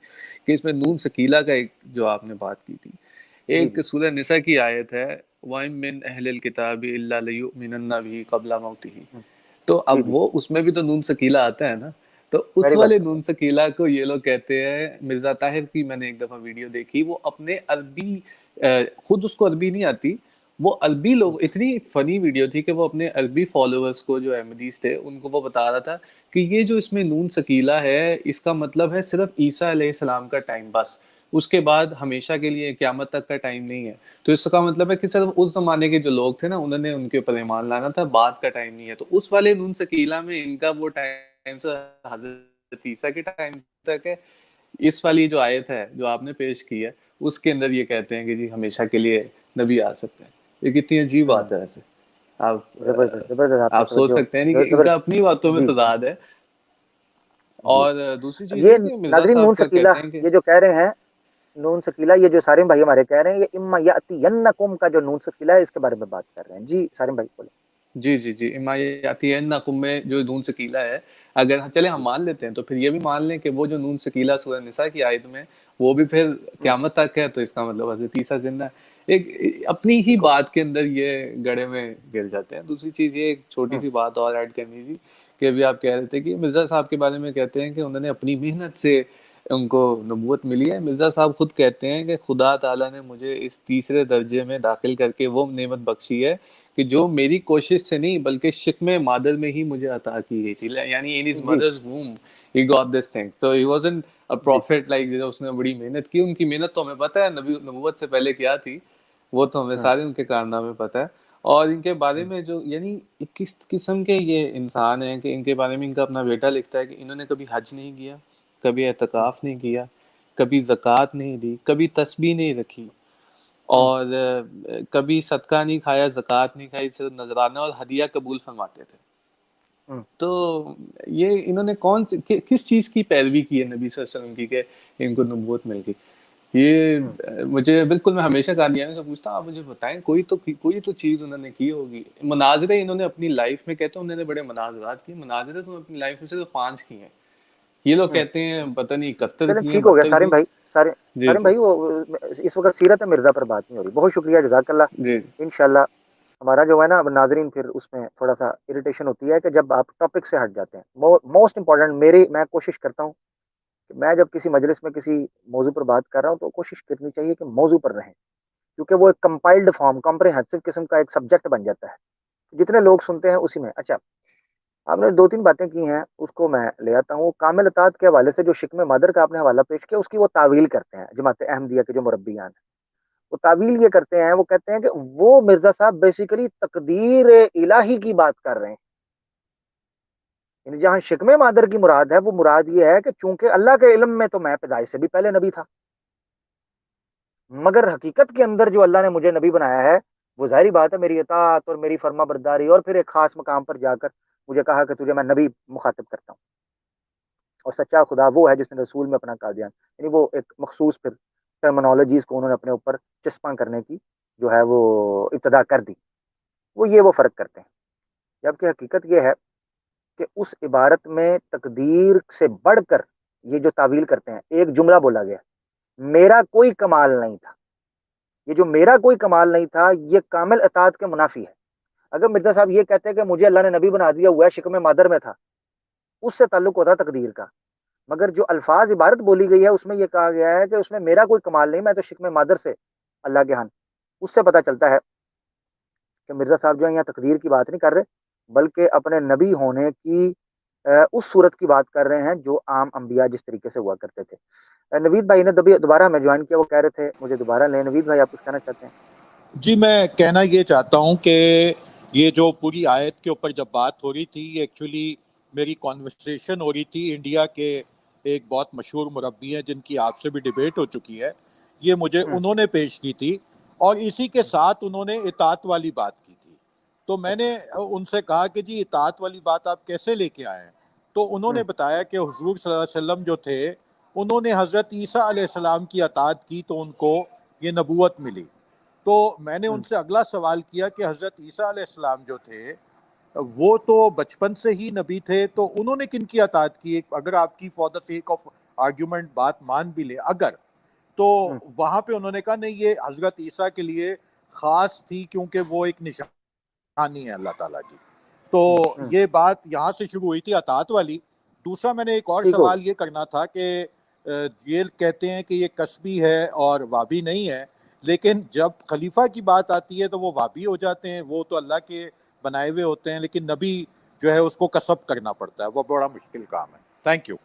کہ اس میں نون سکیلا کا ایک جو آپ نے بات کی تھی، جی ایک جی سورہ نساء کی آیت ہے وَإِن مِّنْ أَهْلِ الْكِتَابِ إِلَّا لَيُؤْمِنَنَّ بِهِ قَبْلَ مَوْتِهِ. تو جی اب جی وہ اس میں بھی تو نون سکیلا آتا ہے نا، تو اس ویری ویل والے سر. نون سکیلا کو یہ لوگ کہتے ہیں. مرزا طاہر کی میں نے ایک دفعہ ویڈیو دیکھی، وہ اپنے عربی خود اس کو عربی نہیں آتی، وہ عربی لوگ، اتنی فنی ویڈیو تھی کہ وہ اپنے عربی فالوورز کو جو احمدیز تھے ان کو وہ بتا رہا تھا کہ یہ جو اس میں نون سکیلا ہے اس کا مطلب ہے صرف عیسیٰ علیہ السلام کا ٹائم، بس اس کے بعد ہمیشہ کے لیے قیامت تک کا ٹائم نہیں ہے. تو اس کا مطلب ہے کہ صرف اس زمانے کے جو لوگ تھے نا انہوں نے ان کے اوپر ایمان لانا تھا، بعد کا ٹائم نہیں ہے. تو اس والے نون سکیلا میں ان کا وہ ٹائم سے حضرت عیسیٰ کے ٹائم تک ہے. اس والی جو آیت ہے جو آپ نے پیش کی ہے اس کے اندر یہ کہتے ہیں کہ جی ہمیشہ کے لیے نبی آ سکتے ہیں. یہ کتنی عجیب بات ہے ویسے. زبردست زبردست آپ نے آپ سوچ توجہ سکتے ہیں نہیں کہ ان کا اپنی باتوں میں جی تضاد ہے. جی. اور دوسری چیز یہ یہ کہ مرزا ناظرین نون صاحب کا سکیلا کہتے ہیں کہ یہ جو کہہ رہے ہیں، نون سکیلا یہ جو سارم بھائی ہمارے کہہ رہے ہیں، یہ اما یاتینکم کا جو نون سکیلا ہے اس کے بارے میں بات کر رہے ہیں. جی سارم بھائی بولے. جی جی جی اما یاتینکم میں جو نون سکیلا ہے، اگر چلے ہم مان لیتے ہیں تو پھر یہ بھی مان لیں کہ وہ جو نون سکیلا سورہ نساء کی آیت میں وہ بھی پھر قیامت تک ہے، تو اس کا مطلب حضرت عیسیٰ زندہ ہے. ایک اپنی ہی ٹھیک ہو بات کے اندر یہ گڑے میں گر جاتے ہیں. دوسری چیز یہ ایک چھوٹی سی بات اور ایڈ کرنی تھی کہ ابھی آپ کہہ رہے تھے کہ مرزا صاحب کے بارے میں کہتے ہیں کہ انہوں نے اپنی محنت سے ان کو نبوت ملی ہے. مرزا صاحب خود کہتے ہیں کہ خدا تعالیٰ نے مجھے اس تیسرے درجے میں داخل کر کے وہ نعمت بخشی ہے کہ جو میری کوشش سے نہیں بلکہ شکم مادر میں ہی مجھے عطا کی گئی تھی. یعنی in his G mother's womb he got this thing. So he wasn't a G prophet like اس نے بڑی محنت کی. ان کی محنت تو ہمیں پتہ ہے نبوت سے پہلے کیا تھی، وہ تو ہمیں سارے ان کے کارنامے پتہ ہے. اور ان کے بارے میں جو یعنی کس قسم کے یہ انسان ہیں کہ ان کے بارے میں ان کا اپنا بیٹا لکھتا ہے کہ انہوں نے کبھی حج نہیں کیا، کبھی اعتکاف نہیں کیا، کبھی زکوٰۃ نہیں دی، کبھی تسبیح نہیں رکھی، اور کبھی صدقہ نہیں کھایا، زکوٰۃ نہیں کھائی، صرف نذرانہ اور ہدیہ قبول فرماتے تھے. تو یہ انہوں نے کس چیز کی پیروی کی ہے نبی صلی اللہ علیہ وسلم کی کہ ان کو نبوت مل گئی؟ یہ مجھے بالکل، میں ہمیشہ قادیانی سے پوچھتا ہوں آپ مجھے بتائیں کوئی تو چیز انہوں نے کی ہوگی. مناظرے انہوں نے اپنی لائف میں، کہتے ہیں انہوں نے بڑے مناظرات کیے، مناظرے تو اپنی لائف میں صرف 5 کیے ہیں. یہ لوگ کہتے ہیں پتہ نہیں 71 چلیں کیے ہیں، ٹھیک ہو گیا 72 سارم کیے. بھائی. جی سارم جی بھائی وہ اس وقت سیرت مرزا پر بات نہیں ہو رہی. بہت شکریہ، جزاک اللہ. جی انشاءاللہ ہمارا جو ہے نا ناظرین پھر اس میں تھوڑا سا اریٹیشن ہوتی ہے کہ جب آپ ٹاپک سے ہٹ جاتے ہیں. موسٹ امپورٹنٹ میں کوشش کرتا ہوں کہ میں جب کسی مجلس میں کسی موضوع پر بات کر رہا ہوں تو کوشش کرنی چاہیے کہ موضوع پر رہیں، کیونکہ وہ ایک کمپائلڈ فارم، کمپریہنسو قسم کا ایک سبجیکٹ بن جاتا ہے، جتنے لوگ سنتے ہیں اسی میں. اچھا آپ نے 2-3 باتیں کی ہیں، اس کو میں لے آتا ہوں. کامل اطاعت کے حوالے سے جو شکم مادر کا آپ نے حوالہ پیش کیا، اس کی وہ تعویل کرتے ہیں جماعت احمدیہ کے جو مربیان ہیں. وہ تعویل یہ کرتے ہیں، وہ کہتے ہیں کہ وہ مرزا صاحب بیسیکلی تقدیر الہی کی بات کر رہے ہیں. یعنی جہاں شکم مادر کی مراد ہے، وہ مراد یہ ہے کہ چونکہ اللہ کے علم میں تو میں پیدائش سے بھی پہلے نبی تھا، مگر حقیقت کے اندر جو اللہ نے مجھے نبی بنایا ہے وہ ظاہری بات ہے میری اطاعت اور میری فرما برداری، اور پھر ایک خاص مقام پر جا کر مجھے کہا کہ تجھے میں نبی مخاطب کرتا ہوں، اور سچا خدا وہ ہے جس نے رسول میں اپنا کہا دیا، یعنی وہ ایک مخصوص پھر ٹرمنالوجیز کو انہوں نے اپنے اوپر چسپاں کرنے کی جو ہے وہ ابتدا کر دی، وہ فرق کرتے ہیں۔ جبکہ حقیقت یہ ہے کہ اس عبارت میں تقدیر سے بڑھ کر یہ جو تعویل کرتے ہیں، ایک جملہ بولا گیا، میرا کوئی کمال نہیں تھا، یہ جو میرا کوئی کمال نہیں تھا یہ کامل اطاعت کے منافی ہے۔ اگر مرزا صاحب یہ کہتے ہیں کہ مجھے اللہ نے نبی بنا دیا ہوا ہے، شکم مادر میں تھا، اس سے تعلق ہوتا تقدیر کا، مگر جو الفاظ عبارت بولی گئی ہے اس میں یہ کہا گیا ہے کہ اس میں میرا کوئی کمال نہیں، میں تو شکم مادر سے اللہ کے ہاں۔ اس سے پتہ چلتا ہے کہ مرزا صاحب جو ہے یہاں تقدیر کی بات نہیں کر رہے، بلکہ اپنے نبی ہونے کی اس صورت کی بات کر رہے ہیں جو عام انبیاء جس طریقے سے ہوا کرتے تھے۔ نوید بھائی نے دوبارہ ہمیں جوائن کیا، وہ کہہ رہے تھے مجھے دوبارہ لیں۔ نوید بھائی آپ کچھ کہنا چاہتے ہیں؟ جی میں کہنا یہ چاہتا ہوں کہ یہ جو پوری آیت کے اوپر جب بات ہو رہی تھی، یہ ایکچولی میری کانورسیشن ہو رہی تھی انڈیا کے ایک بہت مشہور مربی ہیں جن کی آپ سے بھی ڈیبیٹ ہو چکی ہے، یہ مجھے انہوں نے پیش کی تھی، اور اسی کے ساتھ انہوں نے اطاعت والی بات کی تھی۔ تو میں نے ان سے کہا کہ جی اطاعت والی بات آپ کیسے لے کے آئے ہیں؟ تو انہوں نے بتایا کہ حضور صلی اللہ علیہ وسلم جو تھے انہوں نے حضرت عیسیٰ علیہ السلام کی اطاعت کی تو ان کو یہ نبوت ملی۔ تو میں نے ان سے اگلا سوال کیا کہ حضرت عیسیٰ علیہ السلام جو تھے وہ تو بچپن سے ہی نبی تھے، تو انہوں نے کن کی اطاعت کی؟ اگر آپ کی for the sake of argument بات مان بھی لے اگر، تو وہاں پہ انہوں نے کہا نہیں یہ حضرت عیسیٰ کے لیے خاص تھی کیونکہ وہ ایک نشانی ہے اللہ تعالیٰ کی۔ تو یہ بات یہاں سے شروع ہوئی تھی اطاعت والی۔ دوسرا میں نے ایک اور سوال یہ کرنا تھا کہ یہ کہتے ہیں کہ یہ کسبی ہے اور وابی نہیں ہے، لیکن جب خلیفہ کی بات آتی ہے تو وہ وابی ہو جاتے ہیں، وہ تو اللہ کے بنائے ہوئے ہوتے ہیں، لیکن نبی جو ہے اس کو کسب کرنا پڑتا ہے، وہ بڑا مشکل کام ہے۔ Thank you.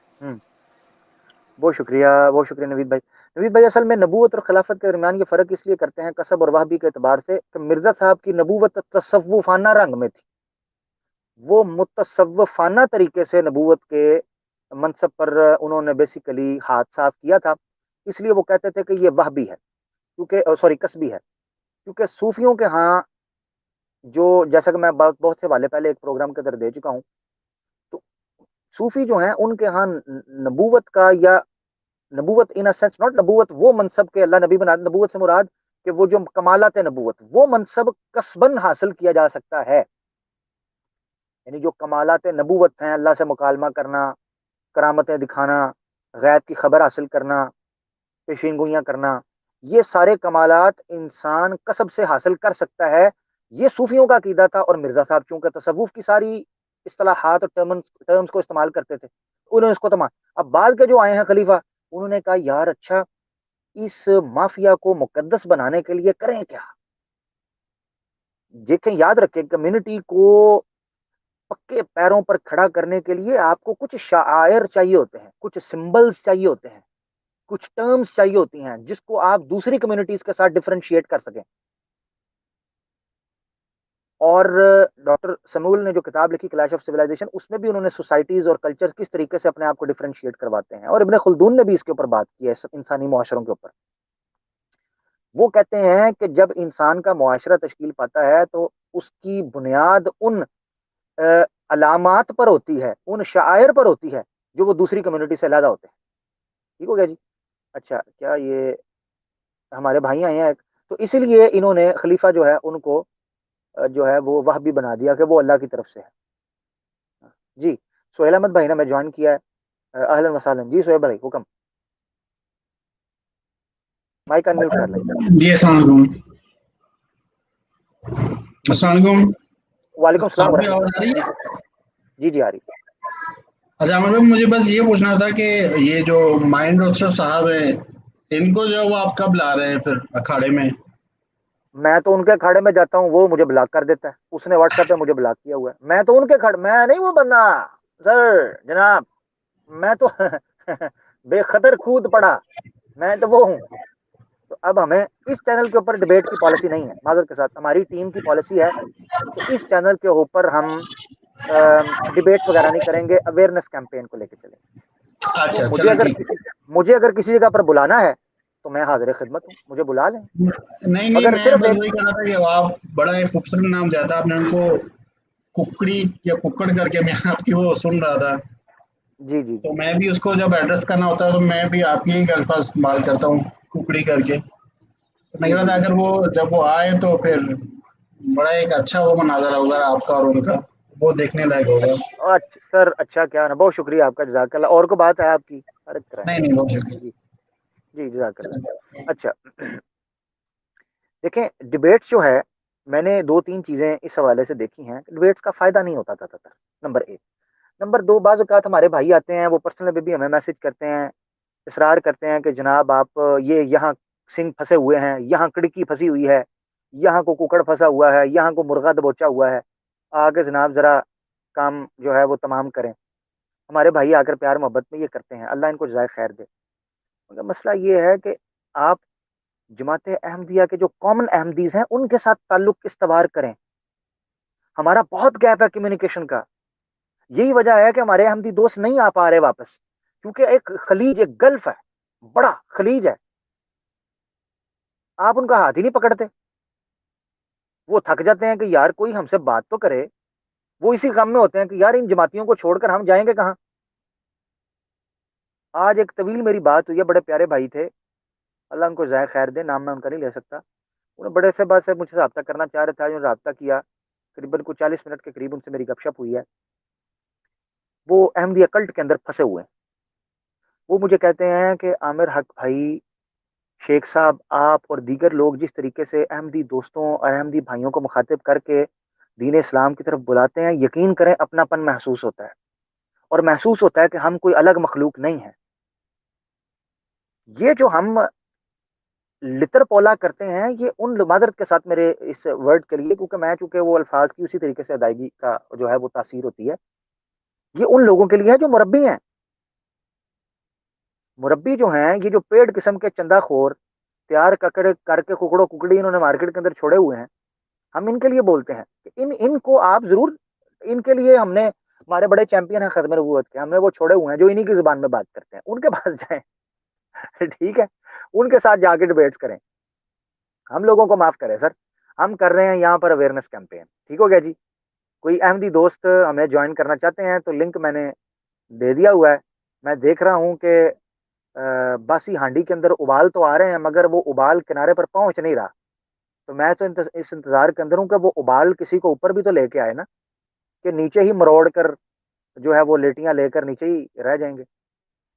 بہت شکریہ نوید بھائی۔ نوید بھائی اصل میں نبوت اور خلافت کے درمیان یہ فرق اس لیے کرتے ہیں کسب اور وہبی کے اعتبار سے کہ مرزا صاحب کی نبوت تصوفانہ رنگ میں تھی، وہ متصوفانہ طریقے سے نبوت کے منصب پر انہوں نے بیسیکلی ہاتھ صاف کیا تھا، اس لیے وہ کہتے تھے کہ یہ وہبی ہے، کیونکہ کسبی ہے، کیونکہ صوفیوں کے ہاں جو جیسا کہ میں بہت سے والے پہلے ایک پروگرام کے اندر دے چکا ہوں، تو صوفی جو ہیں ان کے ہاں نبوت کا یا نبوت ان سینس ناٹ نبوت وہ منصب کے اللہ نبی بنا، نبوت سے مراد کہ وہ جو کمالات نبوت وہ منصب کسبن حاصل کیا جا سکتا ہے، یعنی جو کمالات نبوت ہیں، اللہ سے مکالمہ کرنا، کرامتیں دکھانا، غیب کی خبر حاصل کرنا، پیشین گوئیاں کرنا، یہ سارے کمالات انسان کسب سے حاصل کر سکتا ہے، یہ صوفیوں کا عقیدہ تھا۔ اور مرزا صاحب چونکہ تصوف کی ساری اصطلاحات اور ٹرمز کو استعمال کرتے تھے، انہوں نے اس کو تمام، اب بعد کے جو آئے ہیں خلیفہ انہوں نے کہا یار اچھا اس مافیا کو مقدس بنانے کے لیے کریں کیا؟ دیکھیں یاد رکھیں کمیونٹی کو پکے پیروں پر کھڑا کرنے کے لیے آپ کو کچھ شعائر چاہیے ہوتے ہیں، کچھ سمبلز چاہیے ہوتے ہیں، کچھ ٹرمز چاہیے ہوتی ہیں جس کو آپ دوسری کمیونٹیز کے ساتھ ڈفرینشیٹ کر سکیں۔ اور ڈاکٹر سمول نے جو کتاب لکھی کلیش آف سویلائزیشن، اس میں بھی انہوں نے سوسائٹیز اور کلچر کس طریقے سے اپنے آپ کو ڈفرینشیٹ کرواتے ہیں، اور ابن خلدون نے بھی اس کے اوپر بات کی ہے انسانی معاشروں کے اوپر۔ وہ کہتے ہیں کہ جب انسان کا معاشرہ تشکیل پاتا ہے تو اس کی بنیاد ان علامات پر ہوتی ہے، ان شعائر پر ہوتی ہے جو وہ دوسری کمیونٹی سے علیحدہ ہوتے ہیں۔ ٹھیک ہو گیا جی؟ اچھا کیا یہ ہمارے بھائی آئے ہیں ایک، تو اسی لیے انہوں نے خلیفہ جو ہے ان کو جو ہے وہ وہبی بنا دیا کہ وہ اللہ کی طرف سے ہے۔ جی سہیل احمد بھائی نے میں جوائن کیا ہے، اہلا وسہلا۔ جی سہیل بھائی حکم، مائک انمیوٹ کر لیں۔ جی السلام علیکم۔ السلام علیکم۔ وعلیکم السلام آپ کی ورحمۃ آواز آ رہی اللہ۔ ہے؟ جی آ رہی۔ اچھا عمر بھائی مجھے بس یہ پوچھنا تھا کہ یہ جو مائنڈ روسٹر صاحب ہیں ان کو جو ہے وہ آپ کب لا رہے ہیں پھر اکھاڑے میں؟ میں تو ان کے کھاڑے میں جاتا ہوں وہ مجھے بلاک کر دیتا ہے، اس نے واٹس ایپ پہ مجھے بلاک کیا ہوا ہے، میں تو ان کے کھاڑے، میں نہیں وہ بندہ سر جناب، میں تو بے خطر کود پڑا، میں تو وہ ہوں۔ تو اب ہمیں اس چینل کے اوپر ڈیبیٹ کی پالیسی نہیں ہے، معذرت کے ساتھ ہماری ٹیم کی پالیسی ہے کہ اس چینل کے اوپر ہم ڈیبیٹس وغیرہ نہیں کریں گے، اویئرنیس کیمپین کو لے کے چلیں گے۔ تو اچھا مجھے چلیں اگر ٹھیک ہے۔ کسی جگہ پر بلانا ہے تو میں حاضر خدمت ہوں, مجھے بلا لیں. نہیں مگر میں صرف بس ایک وہی کہہ رہا تھا کہ آپ بڑا ایک خوبصورت نام جاتا آپ نے ان کو ککڑی یا ککڑ کر کے میں آپ کی وہ سن رہا تھا, جی جی تو جی میں بھی اس کو جب ایڈریس کرنا ہوتا ہے تو میں بھی آپ کے ہی الفاظ استعمال کرتا ہوں, ککڑی کر کے. میں کہہ جی رہا جی تھا جی. اگر وہ جب وہ آئے تو پھر بڑا ایک اچھا وہ مناظر ہوگا آپ کا اور ان کا, وہ دیکھنے لائق ہوگا. اچھا سر, اچھا کیا نا, بہت شکریہ آپ کا, جزاک اللہ. اور کو بات ہے آپ کی, ہر ایک طرح نہیں نہیں بہت ہے. جی شکریہ. جی جزاک اللہ. اچھا دیکھیں, ڈبیٹس جو ہے, میں نے 2-3 چیزیں اس حوالے سے دیکھی ہیں. ڈبیٹس کا فائدہ نہیں ہوتا تھا نمبر 1. نمبر 2, بعض اوقات ہمارے بھائی آتے ہیں, وہ پرسنل بھی ہمیں میسج کرتے ہیں, اصرار کرتے ہیں کہ جناب آپ یہ یہاں سنگ پھنسے ہوئے ہیں, یہاں کڑکی پھنسی ہوئی ہے, یہاں کو ککڑ پھنسا ہوا ہے, یہاں کو مرغا دبوچا ہوا ہے, آگے جناب ذرا کام جو ہے وہ تمام کریں. ہمارے بھائی آ کر پیار محبت میں یہ کرتے ہیں, اللہ ان کو جزائے خیر دے. مگر مسئلہ یہ ہے کہ آپ جماعت احمدیہ کے جو کامن احمدیز ہیں ان کے ساتھ تعلق استوار کریں. ہمارا بہت گیپ ہے کمیونیکیشن کا. یہی وجہ ہے کہ ہمارے احمدی دوست نہیں آ پا رہے واپس, کیونکہ ایک خلیج, ایک گلف ہے, بڑا خلیج ہے, آپ ان کا ہاتھ ہی نہیں پکڑتے. وہ تھک جاتے ہیں کہ یار کوئی ہم سے بات تو کرے, وہ اسی غم میں ہوتے ہیں کہ یار ان جماعتیوں کو چھوڑ کر ہم جائیں گے کہاں. آج ایک طویل میری بات ہوئی ہے, بڑے پیارے بھائی تھے, اللہ ان کو جزائے خیر دے, نام میں ان کا نہیں لے سکتا. انہوں نے بڑے سے بات سے مجھ سے رابطہ کرنا چاہ رہے تھے, انہوں نے رابطہ کیا, قریباً کچھ 40 منٹ کے قریب ان سے میری گپ شپ ہوئی ہے. وہ احمدیہ کلٹ کے اندر پھنسے ہوئے ہیں. وہ مجھے کہتے ہیں کہ عامر حق بھائی, شیخ صاحب, آپ اور دیگر لوگ جس طریقے سے احمدی دوستوں اور احمدی بھائیوں کو مخاطب کر کے دین اسلام کی طرف بلاتے ہیں, یقین کریں اپنا پن محسوس ہوتا ہے, اور محسوس ہوتا ہے کہ ہم کوئی الگ مخلوق نہیں ہے. یہ جو ہم لتر پولا کرتے ہیں, یہ ان معذرت کے ساتھ میرے اس ورڈ کے لیے, کیونکہ میں چونکہ وہ الفاظ کی اسی طریقے سے ادائیگی کا جو ہے وہ تاثیر ہوتی ہے, یہ ان لوگوں کے لیے ہے جو مربی ہیں. مربی جو ہیں, یہ جو پیڑ قسم کے چندہ خور تیار کر کے ککڑوں ککڑی انہوں نے مارکیٹ کے اندر چھوڑے ہوئے ہیں, ہم ان کے لیے بولتے ہیں کہ ان کو آپ ضرور, ان کے لیے ہم نے, ہمارے بڑے چیمپئن ہیں ختم نبوت کے, ہم نے وہ چھوڑے ہوئے ہیں جو انہی کی زبان میں بات کرتے ہیں, ان کے پاس جائیں. ٹھیک ہے, ان کے ساتھ جا کے ڈیبیٹس کریں. ہم لوگوں کو معاف کریں سر, ہم کر رہے ہیں یہاں پر اویئرنیس کیمپین, ٹھیک ہو گیا جی. کوئی احمدی دوست ہمیں جوائن کرنا چاہتے ہیں تو لنک میں نے دے دیا ہوا ہے. میں دیکھ رہا ہوں کہ باسی ہانڈی کے اندر ابال تو آ رہے ہیں, مگر وہ ابال کنارے پر پہنچ نہیں رہا. تو میں تو اس انتظار کے اندر ہوں کہ وہ ابال کسی کو اوپر بھی تو لے کے آئے نا, کہ نیچے ہی مروڑ کر جو ہے وہ لیٹیاں لے کر نیچے ہی رہ جائیں گے.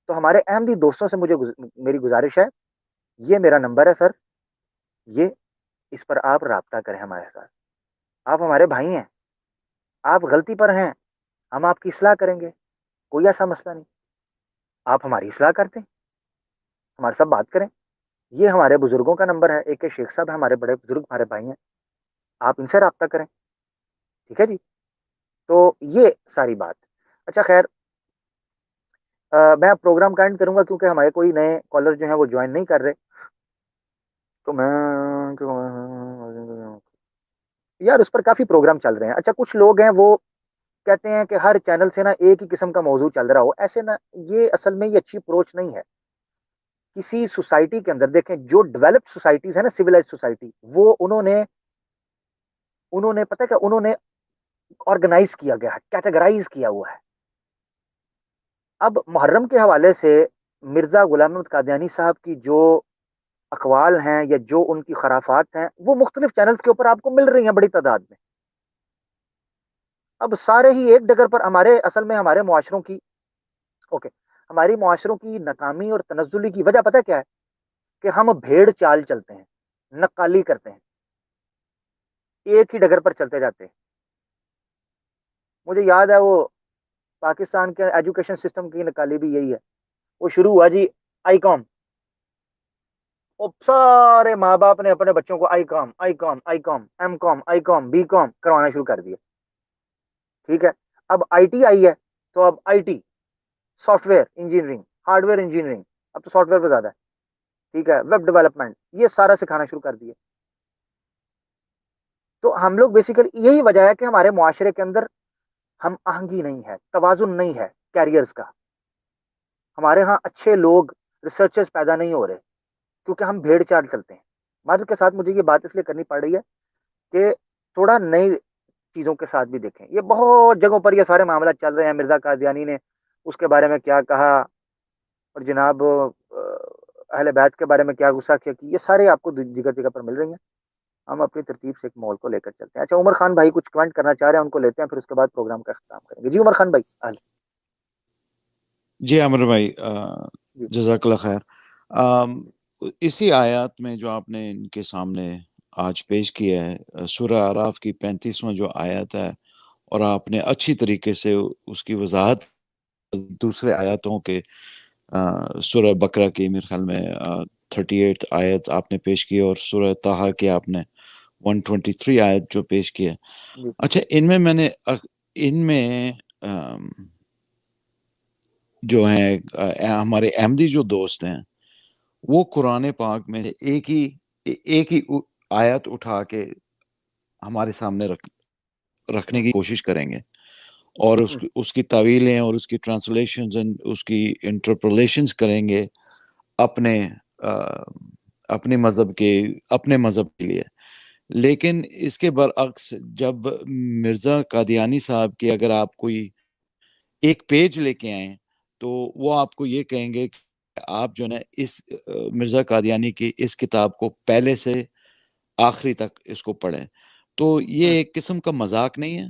تو ہمارے احمدی دوستوں سے میری گزارش ہے, یہ میرا نمبر ہے سر, یہ اس پر آپ رابطہ کریں ہمارے ساتھ. آپ ہمارے بھائی ہیں, آپ غلطی پر ہیں, ہم آپ کی اصلاح کریں گے, کوئی ایسا مسئلہ نہیں. آپ ہماری اصلاح کرتے ہیں, ہمارے ساتھ بات کریں. یہ ہمارے بزرگوں کا نمبر ہے, ایک شیخ صاحب ہمارے بڑے بزرگ, ہمارے بھائی ہیں, آپ ان سے رابطہ کریں. ٹھیک ہے جی, تو یہ ساری بات. اچھا خیر, میں پروگرام کا اینڈ کروں گا کیونکہ ہمارے کوئی نئے کالر جو ہیں وہ جوائن نہیں کر رہے. تو میں یار اس پر کافی پروگرام چل رہے ہیں. اچھا کچھ لوگ ہیں وہ کہتے ہیں کہ ہر چینل سے نا ایک ہی قسم کا موضوع چل رہا ہو, ایسے نا, یہ اصل میں یہ اچھی اپروچ نہیں ہے. کسی سوسائٹی کے اندر دیکھیں, جو ڈیولپڈ سوسائٹیز ہے نا, سویلائزڈ سوسائٹی, وہ انہوں نے پتہ کہ انہوں نے آرگنائز کیا گیا ہے, کیٹیگرائز کیا ہوا ہے. اب محرم کے حوالے سے مرزا غلام احمد قادیانی صاحب کی جو اقوال ہیں یا جو ان کی خرافات ہیں, وہ مختلف چینلز کے اوپر آپ کو مل رہی ہیں بڑی تعداد میں. اب سارے ہی ایک ڈگر پر ہمارے, اصل میں ہمارے معاشروں کی ہماری معاشروں کی ناکامی اور تنزلی کی وجہ پتہ کیا ہے, کہ ہم بھیڑ چال چلتے ہیں, نقالی کرتے ہیں, ایک ہی ڈگر پر چلتے جاتے ہیں. مجھے یاد ہے وہ پاکستان کے ایجوکیشن سسٹم کی نقالی بھی یہی ہے. وہ شروع ہوا جی آئی کام, اور سارے ماں باپ نے اپنے بچوں کو آئی کام آئی کام آئی کام M com I com be کام کروانا شروع کر دیا. ٹھیک ہے, اب آئی ٹی آئی ہے, تو اب I T, soft ware engineering, hard ware engineering, اب تو سافٹ ویئر پہ زیادہ ہے. ٹھیک ہے, ویب ڈیولپمنٹ, یہ سارا سکھانا شروع کر دیا. تو ہم لوگ بیسیکلی یہی وجہ ہے کہ ہمارے معاشرے کے اندر ہم آہنگی نہیں ہے, توازن نہیں ہے کیریئرز کا. ہمارے ہاں اچھے لوگ, ریسرچرز پیدا نہیں ہو رہے. کیونکہ ہم بھیڑ چال چلتے ہیں. معذرت کے ساتھ مجھے یہ بات اس لیے کرنی پڑ رہی ہے کہ تھوڑا نئی چیزوں کے ساتھ بھی دیکھیں. یہ بہت جگہوں پر یہ سارے معاملات چل رہے ہیں. مرزا قادیانی نے اس کے بارے میں کیا کہا اور جناب اہل بیت کے بارے میں کیا غصہ کیا کہ یہ سارے آپ کو جگہ جگہ پر مل رہی ہیں. ہم اپنی ترتیب سے ایک ماحول کو لے کر چلتے ہیں. اچھا عمر خان بھائی کچھ کمنٹ کرنا چاہ رہے ہیں, ان کو لیتے ہیں, پھر اس کے بعد پروگرام کا اختتام کریں گے. جی عمر خان بھائی. جی عامر بھائی جی جزاک اللہ خیر. اسی آیات میں جو آپ نے ان کے سامنے آج پیش کیا ہے, سورہ اعراف کی 35واں جو آیت ہے, اور آپ نے اچھی طریقے سے اس کی وضاحت دوسرے آیاتوں کے سورہ بقرہ کی میرے خیال میں 38 آیت آپ نے پیش کی, اور سورہ طٰہٰ کی آپ نے 123 آیت جو پیش کی ہے. جی اچھا ان میں جو ہیں ہمارے احمدی جو دوست ہیں, وہ قرآن پاک میں ایک ہی آیت اٹھا کے ہمارے سامنے رکھنے کی کوشش کریں گے, اور اس کی تعویلیں اور اس کی ٹرانسلیشنز اس کی انٹرپریلیشنز کریں گے اپنے مذہب کے لیے. لیکن اس کے برعکس جب مرزا قادیانی صاحب کی اگر آپ کوئی ایک پیج لے کے آئیں تو وہ آپ کو یہ کہیں گے کہ آپ جو ہے اس مرزا قادیانی کی اس کتاب کو پہلے سے آخری تک اس کو پڑھیں. تو یہ ایک قسم کا مذاق نہیں ہے؟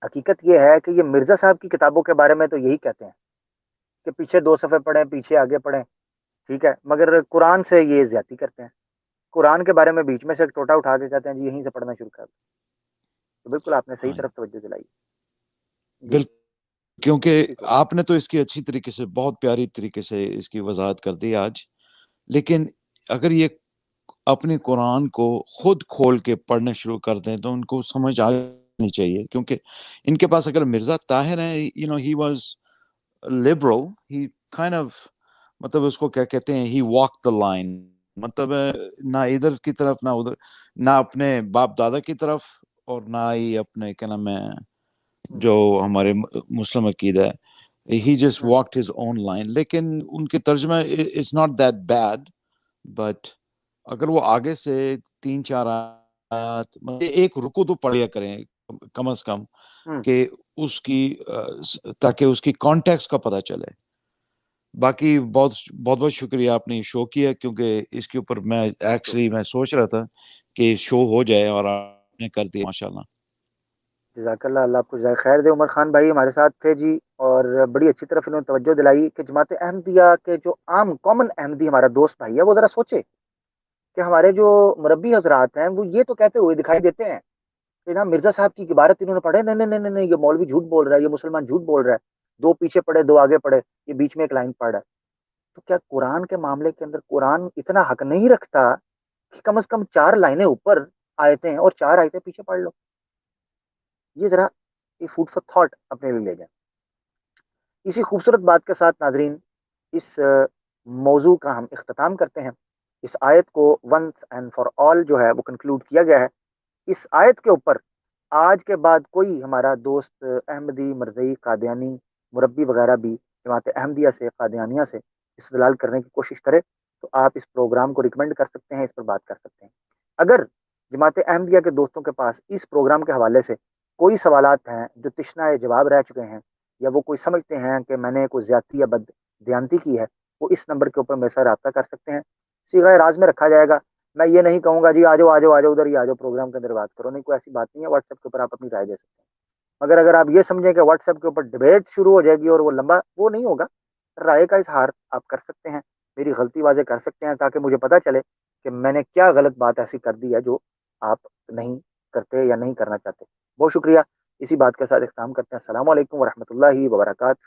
حقیقت یہ ہے کہ یہ مرزا صاحب کی کتابوں کے بارے میں تو یہی کہتے ہیں کہ پیچھے 2 صفحے پڑھیں, پیچھے آگے پڑھیں, ٹھیک ہے, مگر قرآن سے یہ زیادتی کرتے ہیں. قرآن کے بارے میں بیچ میں سے ایک ٹوٹا اٹھا کے کہتے ہیں جی یہیں سے پڑھنا شروع کر دیں. تو بالکل آپ نے صحیح ہاں طرف توجہ دلائی. جی بالکل, کیونکہ ٹھیک ہے. آپ نے تو اس کی اچھی طریقے سے, بہت پیاری طریقے سے اس کی وضاحت کر دی آج. لیکن اگر یہ اپنے قرآن کو خود کھول کے پڑھنا شروع کر دیں تو ان کو سمجھ آنی چاہیے, کیونکہ ان کے پاس اگر مرزا طاہر ہیں, he was liberal, he kind of مطلب اس کو کیا کہتے ہیں, he walked the line, مطلب نہ ادھر کی طرف نہ ادھر, نہ اپنے باپ دادا کی طرف اور نہ ہی اپنے کیا نام ہے جو ہمارے مسلم عقیدہ ہے, he just walked his own line. لیکن ان کے ترجمہ it's not that bad, but اگر وہ آگے سے 3-4 آیات ایک رکو تو پڑھیا کریں کم از کم, کہ اس کی تاکہ اس کی کانٹیکسٹ کا پتہ چلے. باقی بہت بہت شکریہ آپ نے شو کیا, کیونکہ اس کے اوپر میں سوچ رہا تھا کہ شو ہو جائے اور آپ نے کر دیا, ماشاءاللہ. جزاک اللہ, اللہ آپ کو جزائے خیر دے. عمر خان بھائی ہمارے ساتھ تھے جی, اور بڑی اچھی طرف انہوں نے توجہ دلائی کہ جماعت احمدیہ کے جو عام کامن احمدی ہمارا دوست بھائی ہے وہ ذرا سوچے کہ ہمارے جو مربی حضرات ہیں وہ یہ تو کہتے ہوئے دکھائی دیتے ہیں کہ نا مرزا صاحب کی عبارت انہوں نے پڑھے, نہیں یہ مولوی جھوٹ بول رہا ہے, یہ مسلمان جھوٹ بول رہا ہے, 2 پیچھے پڑھے 2 آگے پڑھے, یہ بیچ میں ایک لائن پڑھ رہا ہے. تو کیا قرآن کے معاملے کے اندر قرآن اتنا حق نہیں رکھتا کہ کم از کم 4 لائنیں اوپر آیتیں ہیں اور 4 آیتیں پیچھے پڑھ لو؟ یہ ذرا یہ فوڈ فار تھاٹ اپنے لیے لے جائیں. اسی خوبصورت بات کے ساتھ ناظرین اس موضوع کا ہم اختتام کرتے ہیں. اس آیت کو ونس اینڈ فار آل جو ہے وہ کنکلوڈ کیا گیا ہے. اس آیت کے اوپر آج کے بعد کوئی ہمارا دوست احمدی, مرزئی, قادیانی, مربی وغیرہ بھی جماعت احمدیہ سے, قادیانیہ سے استدلال کرنے کی کوشش کرے تو آپ اس پروگرام کو ریکمینڈ کر سکتے ہیں, اس پر بات کر سکتے ہیں. اگر جماعت احمدیہ کے دوستوں کے پاس اس پروگرام کے حوالے سے کوئی سوالات ہیں جو تشنہ جواب رہ چکے ہیں, یا وہ کوئی سمجھتے ہیں کہ میں نے کوئی زیادتی یا بد دیانتی کی ہے, وہ اس نمبر کے اوپر میرے ساتھ رابطہ کر سکتے ہیں. صیغہ راز میں رکھا جائے گا. میں یہ نہیں کہوں گا جی آجو ادھر ہی آجو پروگرام کے اندر بات کرو, نہیں, کوئی ایسی بات نہیں ہے. واٹس ایپ کے اوپر آپ اپنی رائے دے سکتے ہیں. مگر اگر آپ یہ سمجھیں کہ واٹس ایپ کے اوپر ڈبیٹ شروع ہو جائے گی اور وہ لمبا, وہ نہیں ہوگا. رائے کا اظہار آپ کر سکتے ہیں, میری غلطی واضح کر سکتے ہیں, تاکہ مجھے پتہ چلے کہ میں نے کیا غلط بات ایسی کر دی ہے جو آپ نہیں کرتے یا نہیں کرنا چاہتے. بہت شکریہ. اسی بات کے ساتھ اختتام کرتے ہیں. السلام علیکم ورحمۃ اللہ وبرکاتہ.